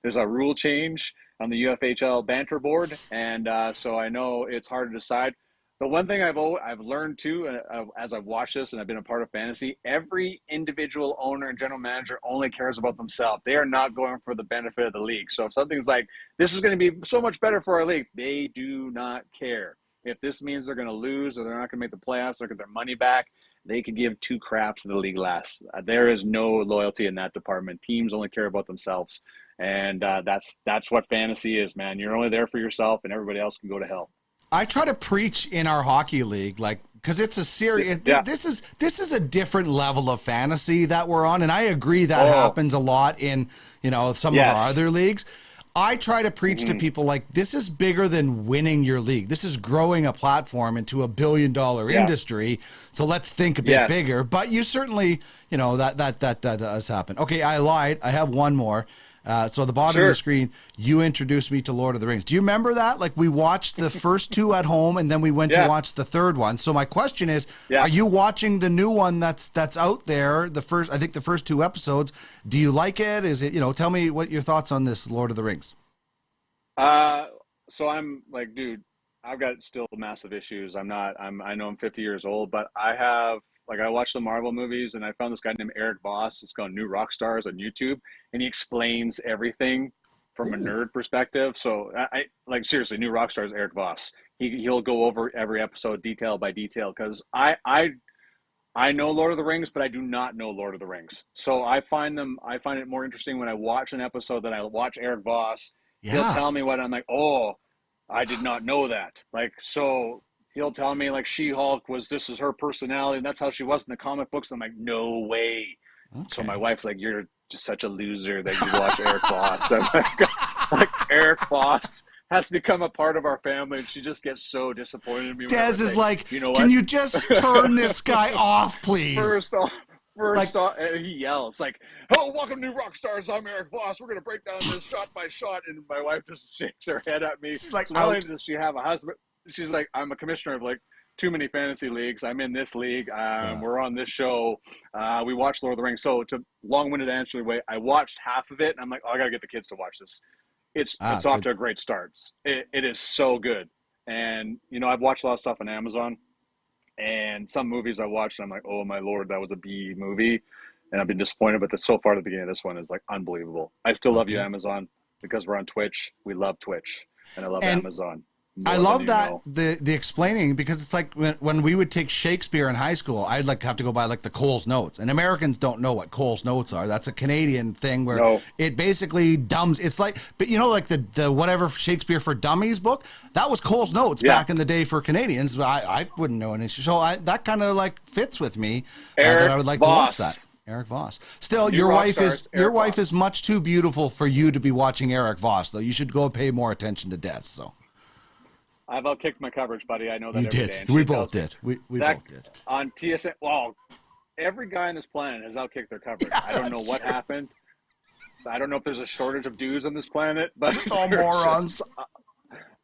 K: there's a rule change on the UFHL banter board. And so I know it's hard to decide. But one thing I've learned too, as I've watched this and I've been a part of fantasy, every individual owner and general manager only cares about themselves. They are not going for the benefit of the league. So if something's like, this is going to be so much better for our league, they do not care. If this means they're going to lose or they're not going to make the playoffs, they're going to get their money back, they could give 2 craps to the league lasts. There is no loyalty in that department. Teams only care about themselves. And that's what fantasy is, man. You're only there for yourself, and everybody else can go to hell.
B: I try to preach in our hockey league, because it's a serious. This is a different level of fantasy that we're on, and I agree that happens a lot in some of our other leagues. I try to preach to people this is bigger than winning your league. This is growing a platform into a $1 billion industry. So let's think a bit bigger. But you certainly, that does happen. Okay, I lied. I have one more. So the bottom of the screen, you introduced me to Lord of the Rings. Do you remember that? We watched the first 2 at home, and then we went to watch the third one. So my question is, are you watching the new one that's out there? I think the first 2 episodes. Do you like it? Is it, tell me what your thoughts on this Lord of the Rings.
K: So I'm dude, I've got still massive issues. I know I'm 50 years old, but I watch the Marvel movies, and I found this guy named Eric Voss. It's called New Rock Stars on YouTube, and he explains everything from a nerd perspective. So I like, seriously, New Rock Stars, Eric Voss. He'll go over every episode detail by detail, because I know Lord of the Rings, but I do not know Lord of the Rings. So I find it more interesting when I watch an episode that I watch Eric Voss.
B: Yeah.
K: He'll tell me what I'm like, oh, I did not know that. Like, so he'll tell me like She-Hulk this is her personality, and that's how she was in the comic books. I'm like, no way. Okay. So my wife's like, you're just such a loser that you watch Eric Voss. I'm like Eric Voss has become a part of our family, and she just gets so disappointed in me.
B: Des is like,
K: you know what?
B: Can you just turn this guy off, please?
K: First off, and he yells like, "Oh, welcome to New Rock Stars. I'm Eric Voss. We're gonna break down this shot by shot." And my wife just shakes her head at me.
B: She's like,
K: so not only does she have a husband, she's like, I'm a commissioner of like too many fantasy leagues. I'm in this league. We're on this show. We watch Lord of the Rings. So to long-winded answer the way, I watched half of it, and I'm like, oh, I gotta get the kids to watch this. It's off to a great start. It is so good. And I've watched a lot of stuff on Amazon. And some movies I watched, and I'm like, oh my Lord, that was a B movie. And I've been disappointed, but so far the beginning of this one is like unbelievable. I still love you, Amazon, because we're on Twitch. We love Twitch, and I love Amazon.
B: I love that the explaining, because it's like when we would take Shakespeare in high school, I'd like to have to go by like the Cole's Notes, and Americans don't know what Cole's Notes are. That's a Canadian thing where it basically dumbs. It's like, but like the whatever Shakespeare for Dummies book, that was Cole's Notes back in the day for Canadians. But I wouldn't know any. So that kind of like fits with me. That I would like to watch that. Eric Voss. Still, your wife is much too beautiful for you to be watching Eric Voss, though. You should go pay more attention to Des. So.
K: I've outkicked my coverage, buddy. I know that
B: you
K: every
B: did.
K: day.
B: We both did. We both did.
K: On TSN, well, every guy on this planet has outkicked their coverage. Yeah, I don't know what happened. I don't know if there's a shortage of dudes on this planet, but
B: just all morons.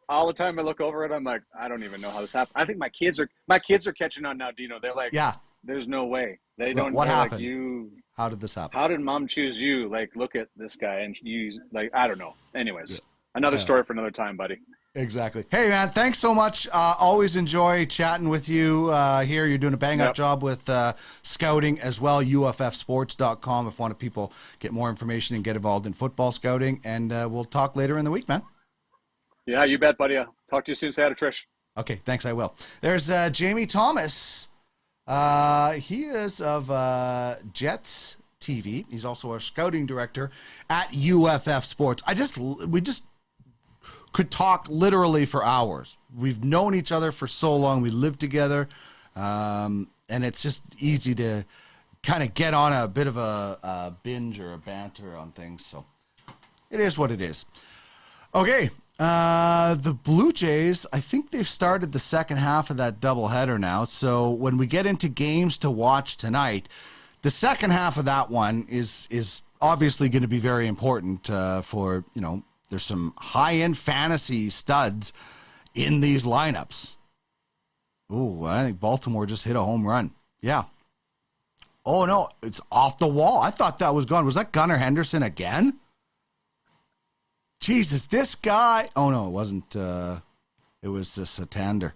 K: All the time I look over it, I'm like, I don't even know how this happened. I think my kids are catching on now, Dino. They're like, yeah, there's no way. They don't.
B: What happened?
K: Like,
B: how did this happen?
K: How did mom choose you? Like, look at this guy, and you like, I don't know. Anyways, another story for another time, buddy.
B: Exactly. Hey, man, thanks so much. Always enjoy chatting with you here. You're doing a bang-up job with scouting as well. UFFsports.com if people get more information and get involved in football scouting. And we'll talk later in the week, man.
K: Yeah, you bet, buddy. I'll talk to you soon. Say hi to Trish.
B: Okay, thanks. I will. There's Jamie Thomas. He is of Jets TV. He's also a scouting director at UFF Sports. We just could talk literally for hours. We've known each other for so long. We live together. And it's just easy to kind of get on a bit of a binge or a banter on things. So it is what it is. Okay. The Blue Jays, I think they've started the second half of that doubleheader now. So when we get into games to watch tonight, the second half of that one is obviously going to be very important for, there's some high-end fantasy studs in these lineups. Ooh, I think Baltimore just hit a home run. Yeah. Oh, no, it's off the wall. I thought that was gone. Was that Gunnar Henderson again? Jesus, this guy. Oh, no, it wasn't. It was Satander.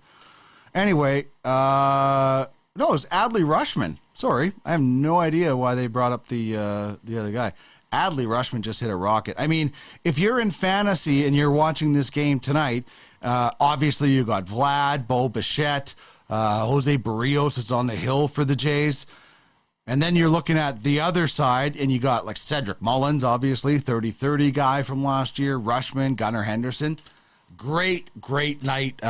B: Anyway, no, it was Adley Rushman. Sorry, I have no idea why they brought up the other guy. Adley Rushman just hit a rocket. I mean, if you're in fantasy and you're watching this game tonight, obviously you got Vlad, Bo Bichette, Jose Barrios is on the hill for the Jays. And then you're looking at the other side, and you got like Cedric Mullins, obviously, 30-30 guy from last year, Rushman, Gunnar Henderson. Great night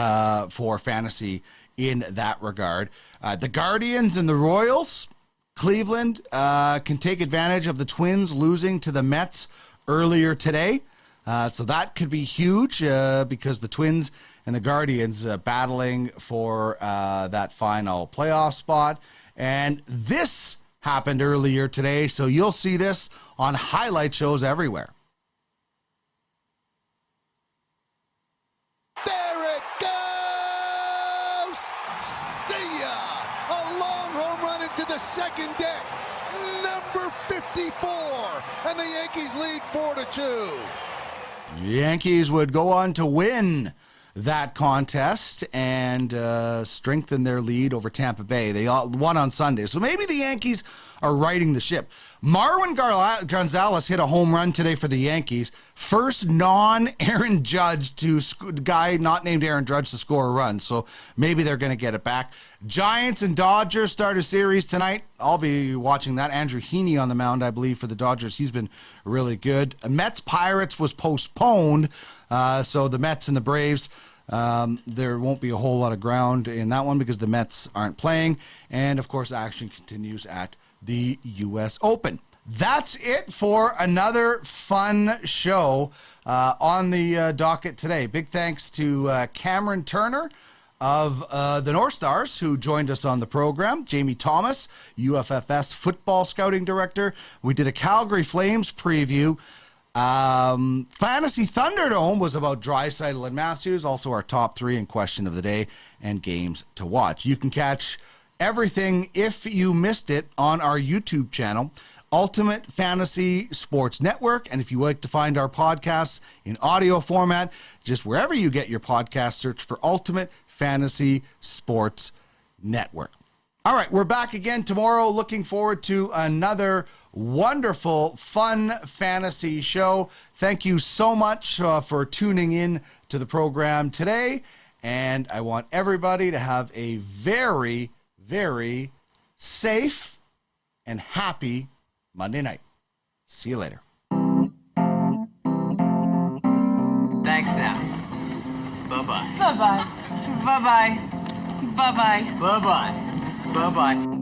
B: for fantasy in that regard. The Guardians and the Royals, Cleveland can take advantage of the Twins losing to the Mets earlier today. So that could be huge because the Twins and the Guardians battling for that final playoff spot. And this happened earlier today, so you'll see this on highlight shows everywhere.
E: There it goes! See ya! A long home run into the second deck. Number 54, and the Yankees lead 4-2.
B: The Yankees would go on to win that contest and strengthen their lead over Tampa Bay. They won on Sunday. So maybe the Yankees are righting the ship. Marwin Gonzalez hit a home run today for the Yankees. First non-Aaron Judge guy not named Aaron Judge to score a run. So maybe they're going to get it back. Giants and Dodgers start a series tonight. I'll be watching that. Andrew Heaney on the mound, I believe, for the Dodgers. He's been really good. Mets-Pirates was postponed. So the Mets and the Braves, there won't be a whole lot of ground in that one because the Mets aren't playing. And, of course, action continues at the U.S. Open. That's it for another fun show on the docket today. Big thanks to Cameron Turner of the Norse Stars, who joined us on the program. Jamie Thomas, UFFS football scouting director. We did a Calgary Flames preview. Fantasy Thunderdome was about Draisaitl and Matthews, also our top 3 and question of the day and games to watch. You can catch everything, if you missed it, on our YouTube channel, Ultimate Fantasy Sports Network. And if you like to find our podcasts in audio format, just wherever you get your podcasts, search for Ultimate Fantasy Sports Network. All right, we're back again tomorrow. Looking forward to another wonderful, fun fantasy show. Thank you so much for tuning in to the program today. And I want everybody to have a very, very safe and happy Monday night. See you later.
L: Thanks now. Bye-bye.
M: Bye-bye. Bye-bye. Bye-bye.
L: Bye-bye. Bye-bye.